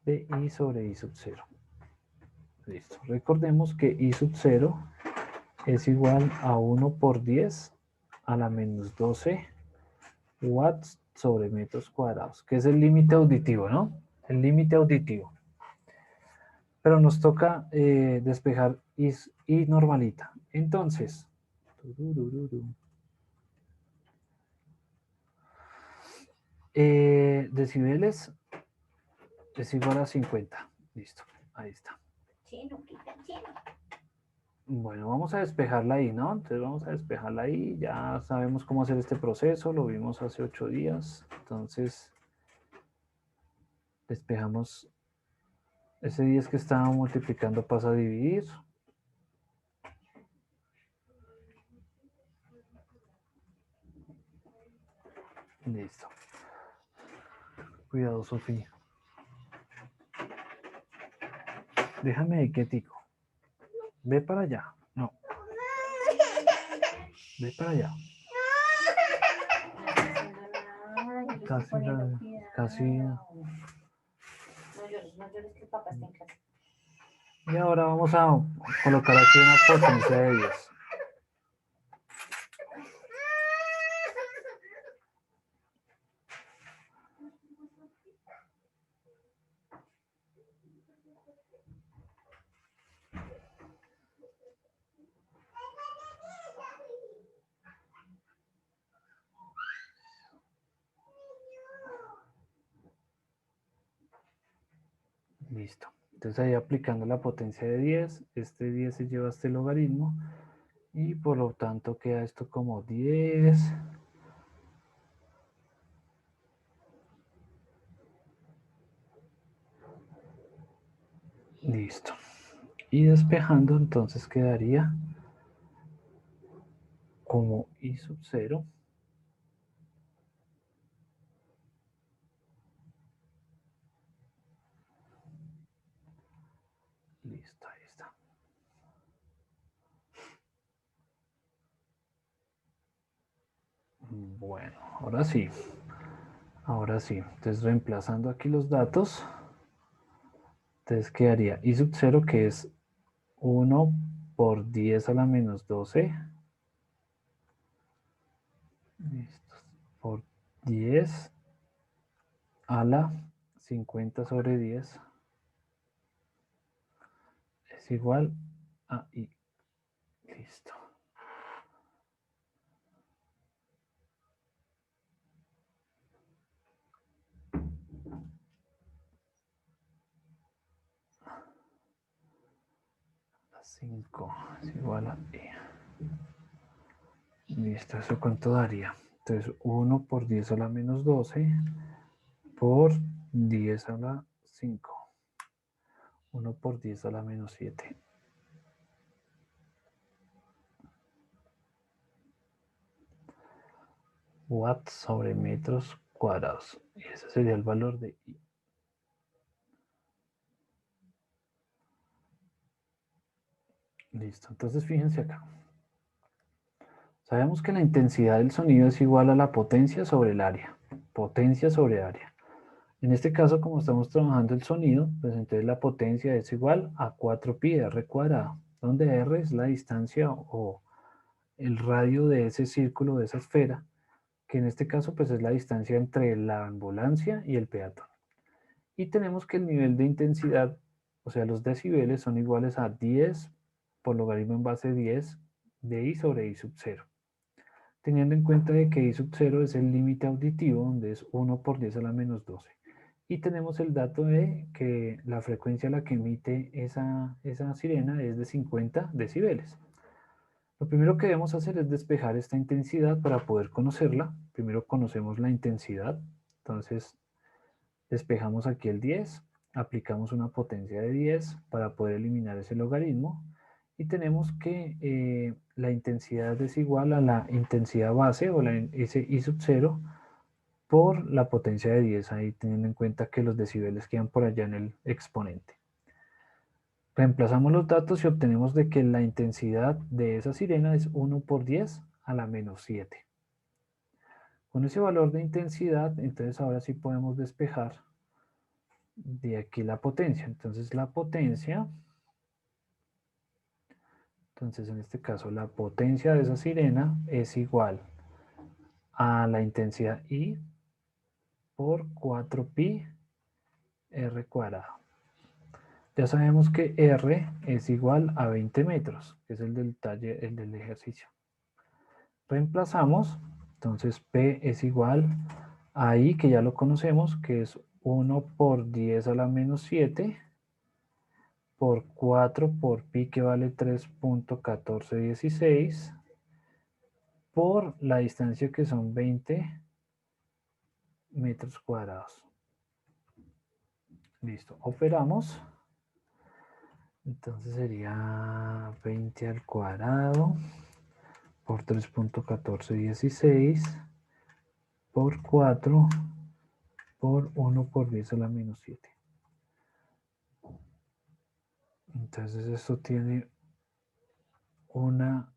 de I sobre I sub 0. Listo. Recordemos que I sub 0 es igual a 1 por 10 a la menos 12 watts sobre metros cuadrados, que es el límite auditivo, ¿no? El límite auditivo. Pero nos toca despejar I normalita. Entonces, decibeles es igual a 50. Listo, ahí está. Bueno, vamos a despejarla ahí, ¿no? Entonces vamos a despejarla ahí. Ya sabemos cómo hacer este proceso. Lo vimos hace 8 días. Entonces, despejamos. Ese 10 que estaba multiplicando pasa a dividir. Listo. Cuidado, Sofía. Déjame ahí quietico. Ve para allá. No. Ve para allá. Casi. No llores que el papá está en casa. Y ahora vamos a colocar aquí una potencia de 10. Listo. Entonces ahí aplicando la potencia de 10, este 10 se lleva este logaritmo y por lo tanto queda esto como 10. Listo. Y despejando entonces quedaría como I sub 0. Listo, ahí está. Bueno, ahora sí. Ahora sí. Entonces reemplazando aquí los datos. Entonces quedaría I sub 0 que es 1 por 10 a la menos 12. Listo. Por 10 a la 50 sobre 10. es igual a I. Listo. A 5 es igual a I. Listo, ¿eso cuánto daría? Entonces 1 por 10 a la menos 12 por 10 a la 5. 1 por 10 a la menos 7. Watts sobre metros cuadrados. Y ese sería el valor de I. Listo, entonces fíjense acá. Sabemos que la intensidad del sonido es igual a la potencia sobre el área. Potencia sobre área. En este caso, como estamos trabajando el sonido, pues entonces la potencia es igual a 4pi r cuadrado, donde r es la distancia o el radio de ese círculo, de esa esfera, que en este caso pues es la distancia entre la ambulancia y el peatón. Y tenemos que el nivel de intensidad, o sea, los decibeles son iguales a 10 por logaritmo en base 10 de I sobre I sub 0. Teniendo en cuenta de que I sub 0 es el límite auditivo, donde es 1 por 10 a la menos 12. Y tenemos el dato de que la frecuencia a la que emite esa sirena es de 50 decibeles. Lo primero que debemos hacer es despejar esta intensidad para poder conocerla. Primero conocemos la intensidad, entonces despejamos aquí el 10, aplicamos una potencia de 10 para poder eliminar ese logaritmo y tenemos que la intensidad es igual a la intensidad base o ese I sub 0 por la potencia de 10, ahí teniendo en cuenta que los decibeles quedan por allá en el exponente. Reemplazamos los datos y obtenemos de que la intensidad de esa sirena es 1 por 10 a la menos 7. Con ese valor de intensidad, entonces ahora sí podemos despejar de aquí la potencia. Entonces la potencia, entonces en este caso la potencia de esa sirena es igual a la intensidad I por 4pi r cuadrado. Ya sabemos que R es igual a 20 metros, que es el del taller, el del ejercicio. Reemplazamos, entonces P es igual a I, que ya lo conocemos, que es 1 por 10 a la menos 7, por 4 por pi, que vale 3.1416, por la distancia que son 20 metros cuadrados. Listo, operamos. Entonces sería 20 al cuadrado por 3.1416 por 4 por 1 por 10 a la menos 7. Entonces esto tiene una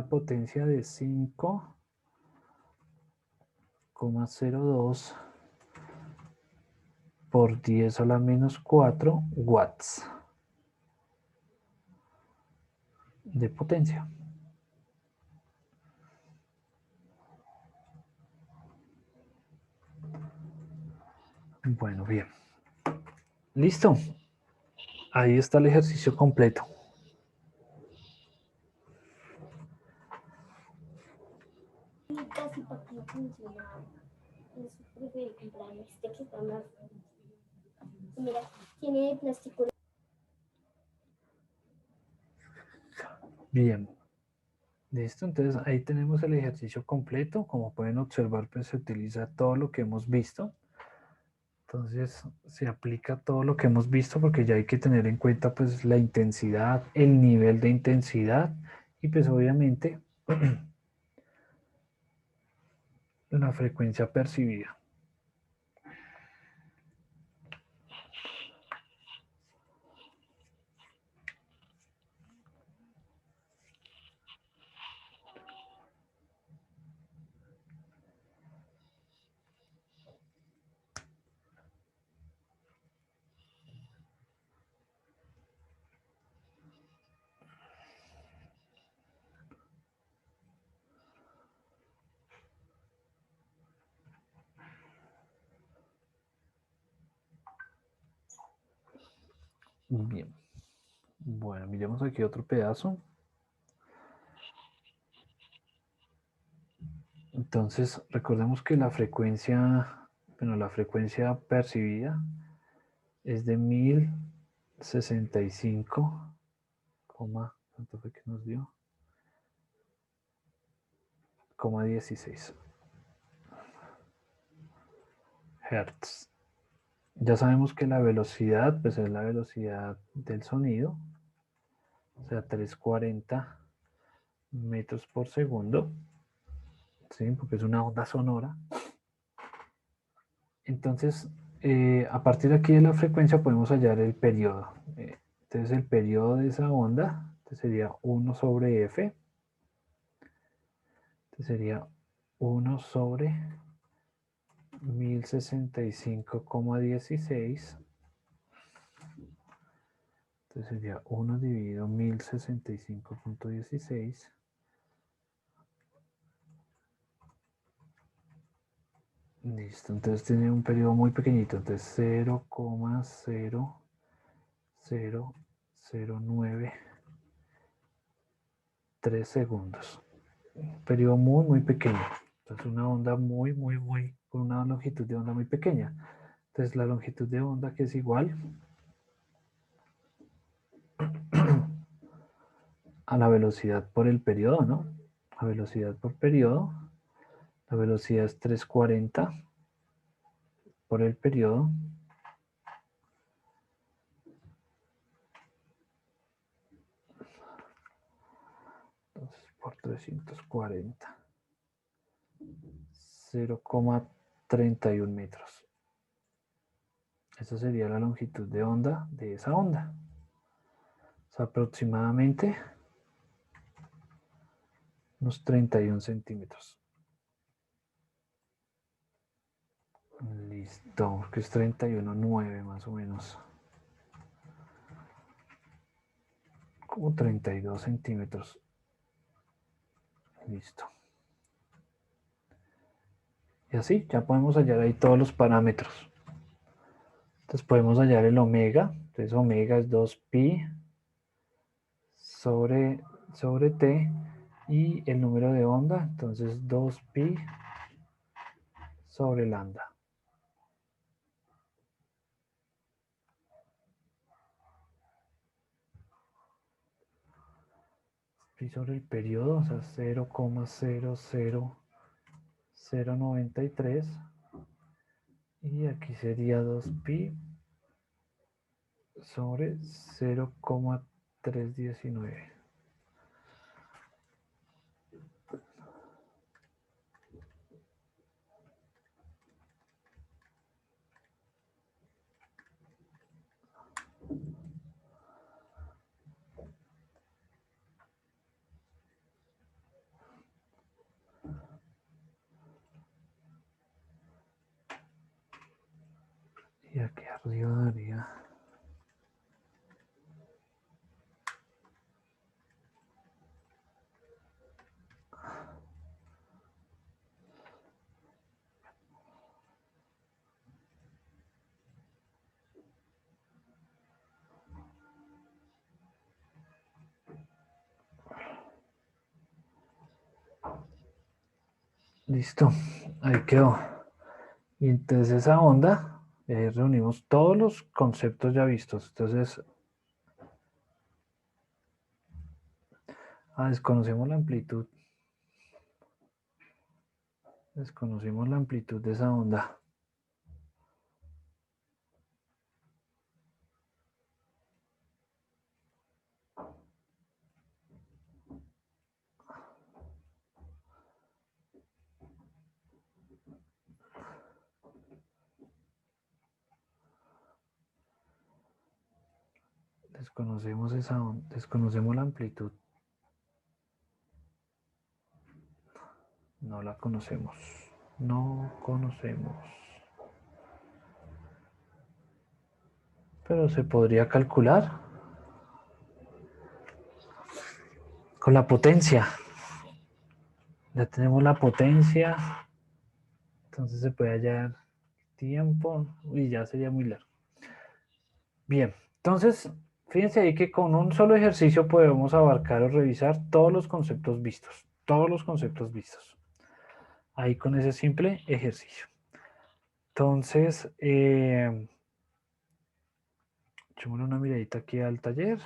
potencia de 5,02 por 10 a la menos 4 watts de potencia. Bueno, bien. Listo. Ahí está el ejercicio completo. Casi porque no funciona. Eso prefiero comprar este que está más. Mira, tiene de plástico. Bien. Listo, entonces ahí tenemos el ejercicio completo. Como pueden observar, pues se utiliza todo lo que hemos visto. Entonces se aplica todo lo que hemos visto porque ya hay que tener en cuenta pues la intensidad, el nivel de intensidad y pues obviamente la frecuencia percibida. Bien. Bueno. Bueno, miremos aquí otro pedazo. Entonces, recordemos que la frecuencia, bueno, la frecuencia percibida es de 1065, ¿cuánto fue que nos dio? 16 Hertz. Ya sabemos que la velocidad, pues es la velocidad del sonido, o sea, 340 metros por segundo, ¿sí? Porque es una onda sonora. Entonces, a partir de aquí de la frecuencia podemos hallar el periodo. Entonces, el periodo de esa onda sería 1 sobre F. Entonces, sería 1 sobre 1065,16. Entonces sería 1 dividido 1065,16. Listo, entonces tiene un periodo muy pequeñito, entonces 0,00093 segundos. Un periodo muy, muy pequeño. Entonces una onda con una longitud de onda muy pequeña. Entonces la longitud de onda que es igual a la velocidad por el periodo, ¿no? La velocidad por periodo. La velocidad es 340 por el periodo. Entonces, por 340. 0,31 metros. Esa sería la longitud de onda de esa onda. O sea, aproximadamente unos 31 centímetros. Listo, que es 31,9 más o menos. Como 32 centímetros. Listo. Y así, ya podemos hallar ahí todos los parámetros. Entonces podemos hallar el omega. Entonces omega es 2pi sobre t. Y el número de onda, entonces 2pi sobre lambda. Pi sobre el periodo, o sea, 0,00093. Y aquí sería 2pi sobre 0,319. Y aquí arriba daría... Listo, ahí quedó. Y entonces esa onda, reunimos todos los conceptos ya vistos. Entonces, desconocemos la amplitud. Desconocemos la amplitud de esa onda. Desconocemos esa onda, desconocemos la amplitud. No la conocemos. No conocemos. Pero se podría calcular con la potencia. Ya tenemos la potencia. Entonces se puede hallar tiempo. Y ya sería muy largo. Bien, entonces, Fíjense ahí que con un solo ejercicio podemos abarcar o revisar todos los conceptos vistos. Todos los conceptos vistos. Ahí con ese simple ejercicio. Entonces, echémosle una miradita aquí al taller.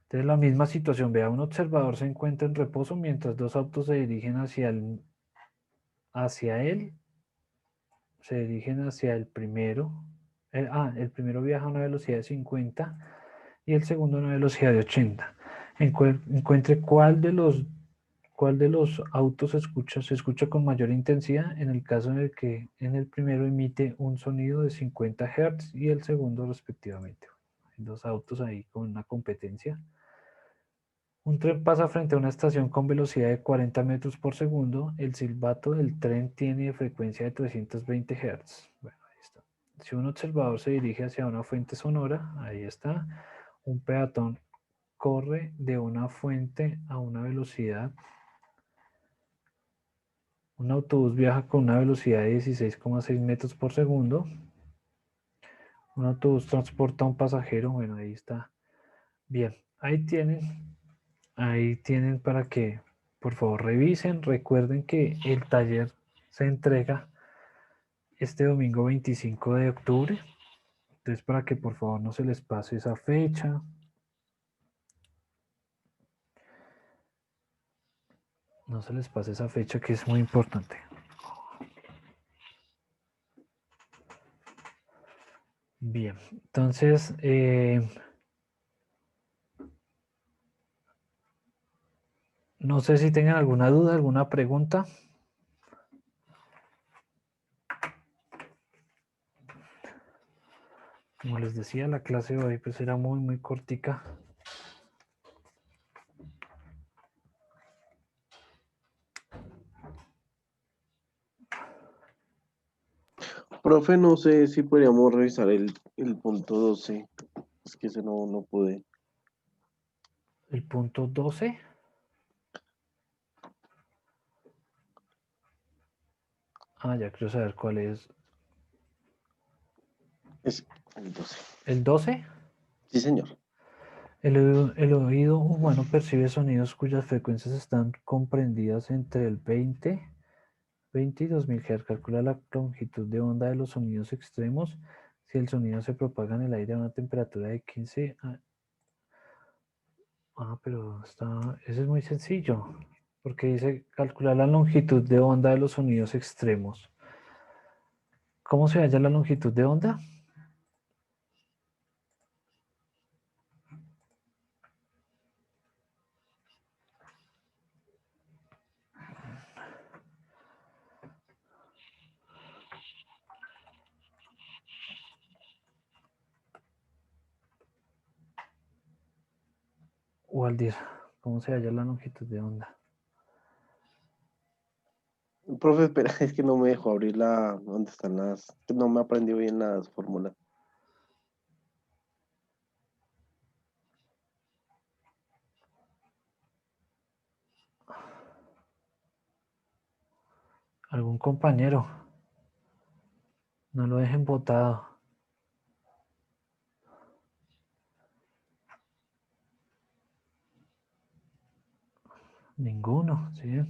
Entonces, la misma situación. Vea, un observador se encuentra en reposo mientras dos autos se dirigen hacia él. Se dirigen hacia el primero. El primero viaja a una velocidad de 50 y el segundo a una velocidad de 80. Encuentre cuál de los autos se escucha con mayor intensidad en el caso en el que en el primero emite un sonido de 50 Hz y el segundo respectivamente. Hay dos autos ahí con una competencia. Un tren pasa frente a una estación con velocidad de 40 metros por segundo. El silbato del tren tiene frecuencia de 320 Hz. Bueno, ahí está. Si un observador se dirige hacia una fuente sonora, ahí está. Un peatón corre de una fuente a una velocidad. Un autobús viaja con una velocidad de 16,6 metros por segundo. Un autobús transporta a un pasajero. Bueno, ahí está. Bien, ahí tienen para que por favor revisen. Recuerden que el taller se entrega este domingo 25 de octubre. Entonces, para que por favor no se les pase esa fecha. No se les pase esa fecha que es muy importante. Bien, entonces, no sé si tengan alguna duda, alguna pregunta. Como les decía, la clase de hoy pues era muy, muy cortica. Profe, no sé si podríamos revisar el punto 12. Es que ese no pude. El punto 12. Ya quiero saber cuál es. Es el 12. ¿El 12? Sí, señor. El oído humano percibe sonidos cuyas frecuencias están comprendidas entre el 20 y 2000 Hz. Calcula la longitud de onda de los sonidos extremos si el sonido se propaga en el aire a una temperatura de 15 pero ese es muy sencillo, porque dice calcular la longitud de onda de los sonidos extremos. ¿Cómo se halla la longitud de onda? Waldir, ¿cómo se halla la longitud de onda? Profe, espera, es que no me dejó abrir ¿dónde están no me aprendió bien las fórmulas. ¿Algún compañero? No lo dejen botado. Ninguno, ¿sí?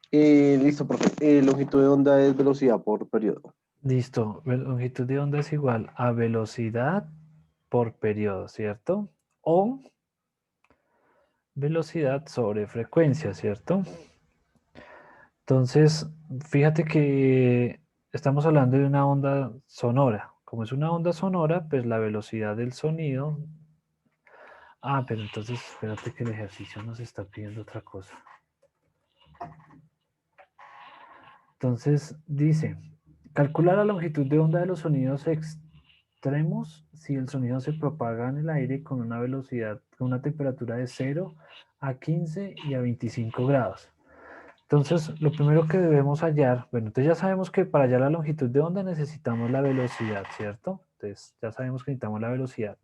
Listo, profe. Longitud de onda es velocidad por periodo. Listo. Longitud de onda es igual a velocidad por periodo, ¿cierto? O velocidad sobre frecuencia, ¿cierto? Entonces, fíjate que estamos hablando de una onda sonora. Como es una onda sonora, pues la velocidad del sonido... Ah, pero entonces espérate que el ejercicio nos está pidiendo otra cosa. Entonces dice, calcular la longitud de onda de los sonidos extremos si el sonido se propaga en el aire con una velocidad, con una temperatura de 0 a 15 y a 25 grados. Entonces, lo primero que debemos hallar, bueno, entonces ya sabemos que para hallar la longitud de onda necesitamos la velocidad, ¿cierto? Entonces, ya sabemos que necesitamos la velocidad.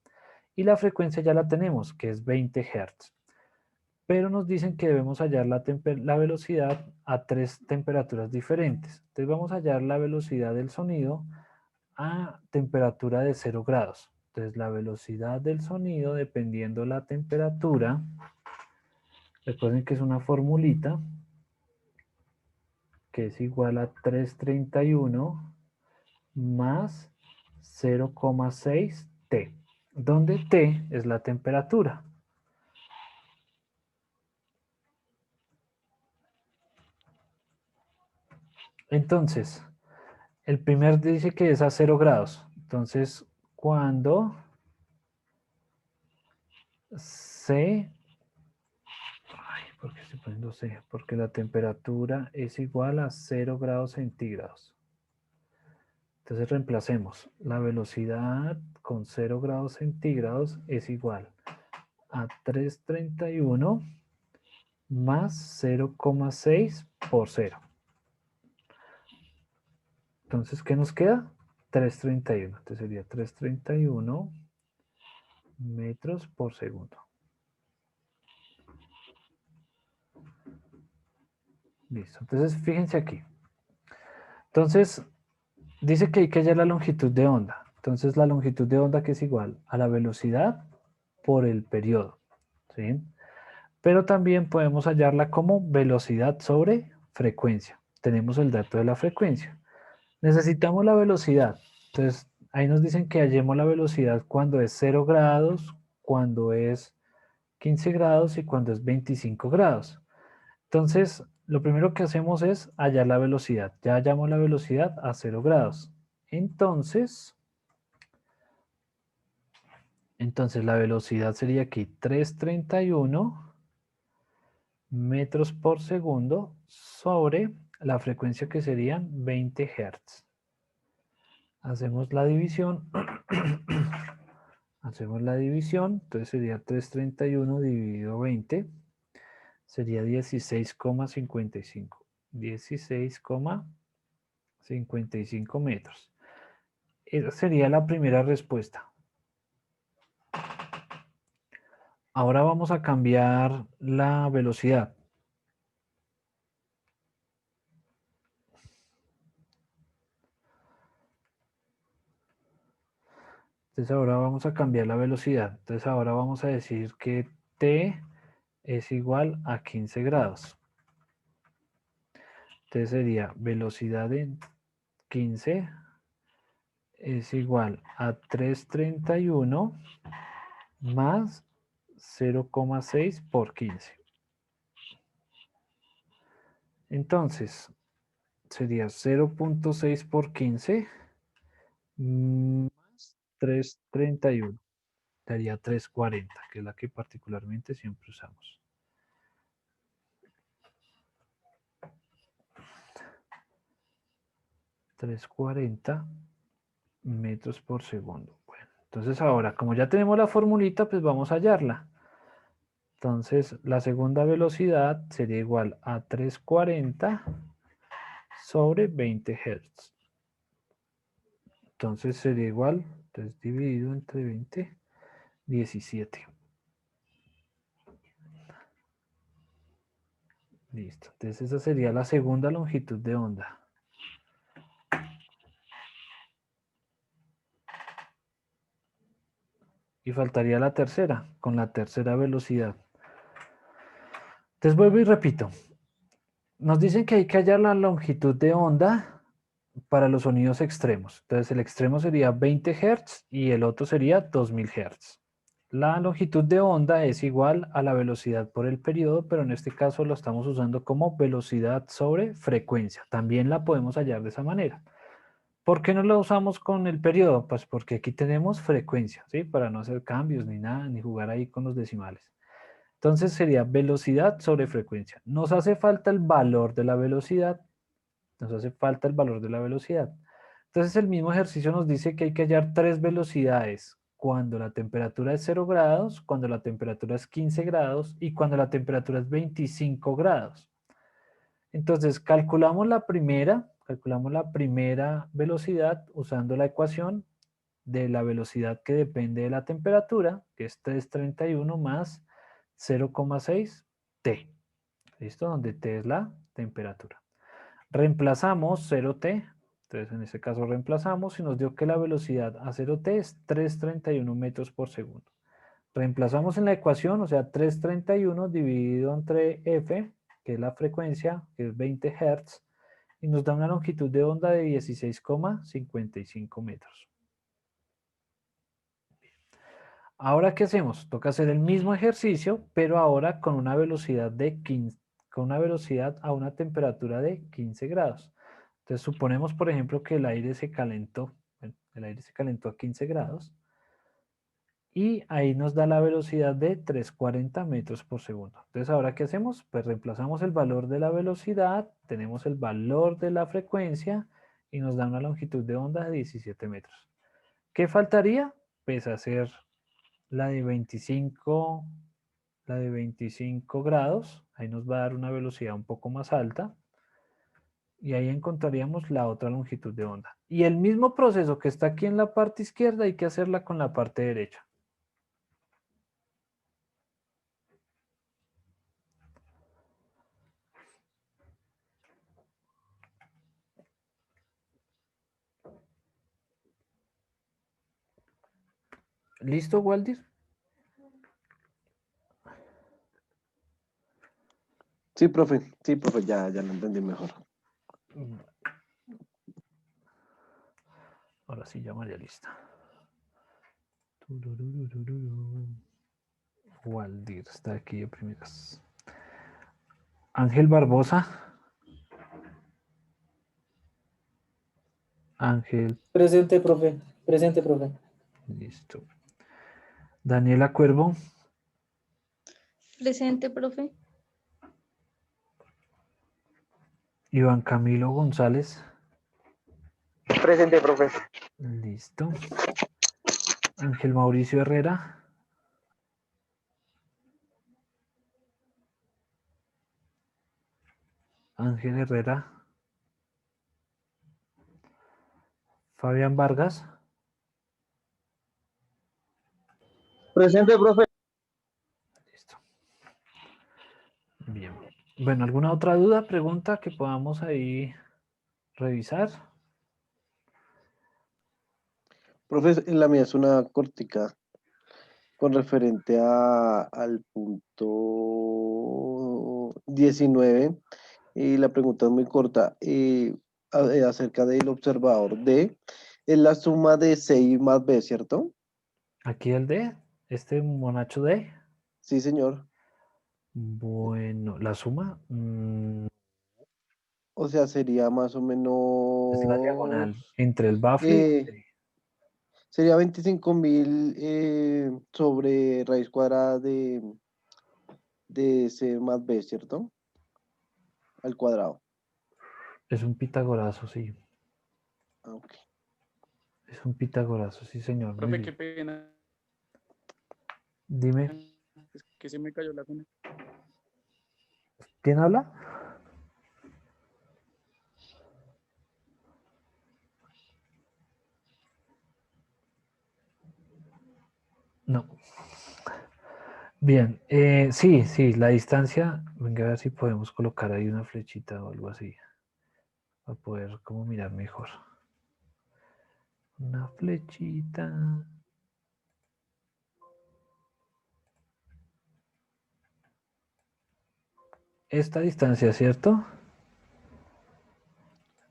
Y la frecuencia ya la tenemos, que es 20 Hz. Pero nos dicen que debemos hallar la velocidad a 3 temperaturas diferentes. Entonces vamos a hallar la velocidad del sonido a temperatura de 0 grados. Entonces la velocidad del sonido, dependiendo la temperatura, recuerden que es una formulita, que es igual a 331 más 0,6 T, donde T es la temperatura. Entonces, el primer dice que es a 0 grados. Entonces, cuando C, ¿por qué estoy poniendo C? Porque la temperatura es igual a 0 grados centígrados. Entonces reemplacemos. La velocidad con 0 grados centígrados es igual a 331 más 0,6 por 0. Entonces, ¿qué nos queda? 331. Entonces sería 331 metros por segundo. Listo. Entonces, fíjense aquí. Entonces, dice que hay que hallar la longitud de onda. Entonces, la longitud de onda que es igual a la velocidad por el periodo. ¿Sí? Pero también podemos hallarla como velocidad sobre frecuencia. Tenemos el dato de la frecuencia. Necesitamos la velocidad. Entonces, ahí nos dicen que hallemos la velocidad cuando es 0 grados, cuando es 15 grados y cuando es 25 grados. Entonces, lo primero que hacemos es hallar la velocidad. Ya hallamos la velocidad a 0 grados. Entonces la velocidad sería aquí 331 metros por segundo sobre la frecuencia que serían 20 Hz. Hacemos la división. Hacemos la división. Entonces sería 331 dividido 20. Sería 16,55. 16,55 metros. Esa sería la primera respuesta. Ahora vamos a cambiar la velocidad. Entonces ahora vamos a cambiar la velocidad. Entonces ahora vamos a decir que T es igual a 15 grados. Entonces sería velocidad en 15 es igual a 331 más 0,6 por 15. Entonces sería 0,6 por 15 más 331. Daría 340, que es la que particularmente siempre usamos. $340 metros por segundo. Bueno, entonces ahora, como ya tenemos la formulita, pues vamos a hallarla. Entonces, la segunda velocidad sería igual a 340 sobre 20 Hz. Entonces sería igual, entonces dividido entre 20, 17. Listo. Entonces esa sería la segunda longitud de onda. Y faltaría la tercera, con la tercera velocidad. Entonces vuelvo y repito. Nos dicen que hay que hallar la longitud de onda para los sonidos extremos. Entonces el extremo sería 20 Hz y el otro sería 2000 Hz. La longitud de onda es igual a la velocidad por el periodo, pero en este caso lo estamos usando como velocidad sobre frecuencia. También la podemos hallar de esa manera. ¿Por qué no lo usamos con el periodo? Pues porque aquí tenemos frecuencia, ¿sí? Para no hacer cambios ni nada, ni jugar ahí con los decimales. Entonces sería velocidad sobre frecuencia. Nos hace falta el valor de la velocidad. Nos hace falta el valor de la velocidad. Entonces el mismo ejercicio nos dice que hay que hallar tres velocidades cuando la temperatura es 0 grados, cuando la temperatura es 15 grados y cuando la temperatura es 25 grados. Entonces calculamos la primera velocidad usando la ecuación de la velocidad que depende de la temperatura, que es 331 más 0,6 T. ¿Listo? Donde T es la temperatura. Reemplazamos 0T, entonces en este caso reemplazamos y nos dio que la velocidad a 0T es 331 metros por segundo. Reemplazamos en la ecuación, o sea, 331 dividido entre F, que es la frecuencia, que es 20 Hz, y nos da una longitud de onda de 16,55 metros. Ahora, ¿qué hacemos? Toca hacer el mismo ejercicio, pero ahora con una velocidad de 15, con una velocidad a una temperatura de 15 grados. Entonces, suponemos, por ejemplo, que el aire se calentó. Bueno, el aire se calentó a 15 grados. Y ahí nos da la velocidad de 340 metros por segundo. Entonces, ¿ahora qué hacemos? Pues reemplazamos el valor de la velocidad, tenemos el valor de la frecuencia y nos da una longitud de onda de 17 metros. ¿Qué faltaría? Pues hacer la de 25, la de 25 grados. Ahí nos va a dar una velocidad un poco más alta. Y ahí encontraríamos la otra longitud de onda. Y el mismo proceso que está aquí en la parte izquierda hay que hacerla con la parte derecha. ¿Listo, Waldir? Sí, profe, ya lo entendí mejor. Ahora sí, ya María lista. Waldir está aquí de primeras. Ángel Barbosa. Ángel, Presente, profe. Presente, profe. listo. Daniela Cuervo. Presente, profe. Iván Camilo González. Presente, profe. Listo. Ángel Mauricio Herrera. Ángel Herrera. Fabián Vargas. Presente, profe. Listo. Bien. Bueno, ¿alguna otra duda, pregunta que podamos ahí revisar? Profe, la mía es una cortica con referente al punto 19 y la pregunta es muy corta. Acerca del observador D, es la suma de C más B, ¿cierto? Aquí el D, este monacho D. Sí, señor. Bueno, la suma O sea, sería más o es la diagonal menos, entre el bafle y el eh, D. sería 25.000 sobre raíz cuadrada de C más B, ¿cierto? Al cuadrado. Es un pitagorazo, sí. Ah, ok. Es un pitagorazo, sí, señor. Muy Profe, qué bien. pena. Dime, Es que se me cayó la cuna. ¿quién habla? No. Bien, sí, la distancia, venga a ver si podemos colocar ahí una flechita o algo así, para poder como mirar mejor. Una flechita. Esta distancia, ¿cierto?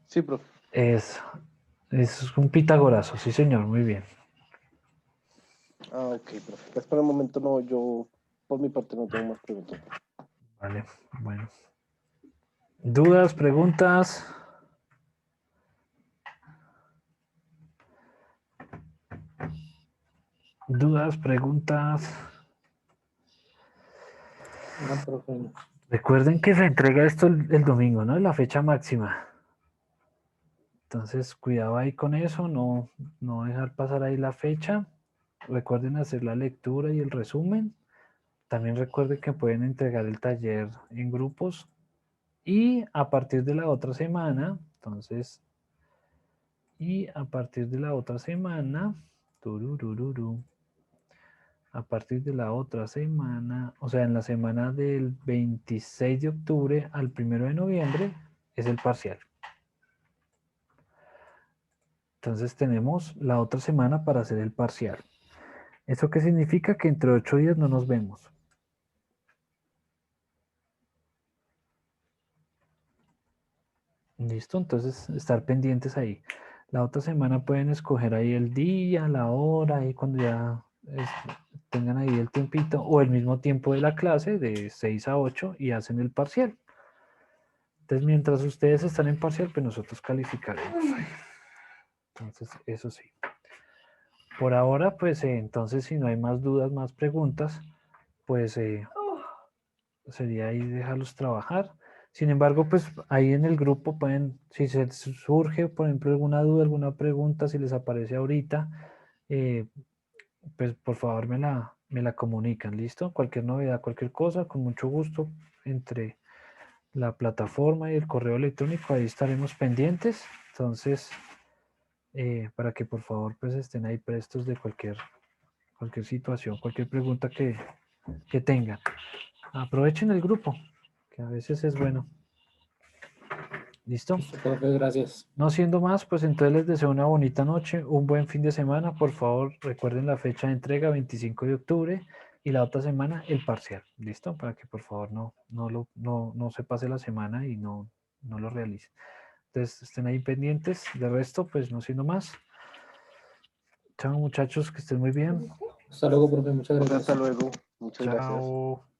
Sí, profe. Es un pitagorazo, sí señor, muy bien. Ah, ok, profe. Pues por el momento no, yo por mi parte no tengo más preguntas. Vale, bueno. ¿Dudas, preguntas? ¿Dudas, preguntas? No, profe, no. Recuerden que se entrega esto el domingo, ¿no? Es la fecha máxima. Entonces, cuidado ahí con eso, no dejar pasar ahí la fecha. Recuerden hacer la lectura y el resumen. También recuerden que pueden entregar el taller en grupos. Y a partir de la otra semana, entonces, y a partir de la otra semana, tururururu, a partir de la otra semana, o sea, en la semana del 26 de octubre al 1 de noviembre, es el parcial. Entonces tenemos la otra semana para hacer el parcial. ¿Eso qué significa? Que entre 8 días no nos vemos. ¿Listo? Entonces estar pendientes ahí. La otra semana pueden escoger ahí el día, la hora, y cuando ya tengan ahí el tiempito, o el mismo tiempo de la clase, de 6 a 8, y hacen el parcial. Entonces, mientras ustedes están en parcial, pues nosotros calificaremos ahí. Entonces, eso sí. Por ahora, pues entonces, si no hay más dudas, más preguntas, pues sería ahí dejarlos trabajar. Sin embargo, pues ahí en el grupo pueden, si se surge, por ejemplo, alguna duda, alguna pregunta, si les aparece ahorita, pues por favor me la comunican, ¿listo? Cualquier novedad, cualquier cosa, con mucho gusto, entre la plataforma y el correo electrónico, ahí estaremos pendientes. Entonces, para que por favor pues estén ahí prestos de cualquier situación, cualquier pregunta que tengan. Aprovechen el grupo, que a veces es bueno. ¿Listo? Listo, profe, gracias. No siendo más, pues entonces les deseo una bonita noche, un buen fin de semana. Por favor, recuerden la fecha de entrega, 25 de octubre, y la otra semana el parcial. ¿Listo? Para que por favor no se pase la semana y no lo realicen. Entonces estén ahí pendientes. De resto, pues no siendo más. Chao muchachos, que estén muy bien. Hasta luego, profe, muchas Profe, gracias. hasta luego. Muchas gracias. Chao.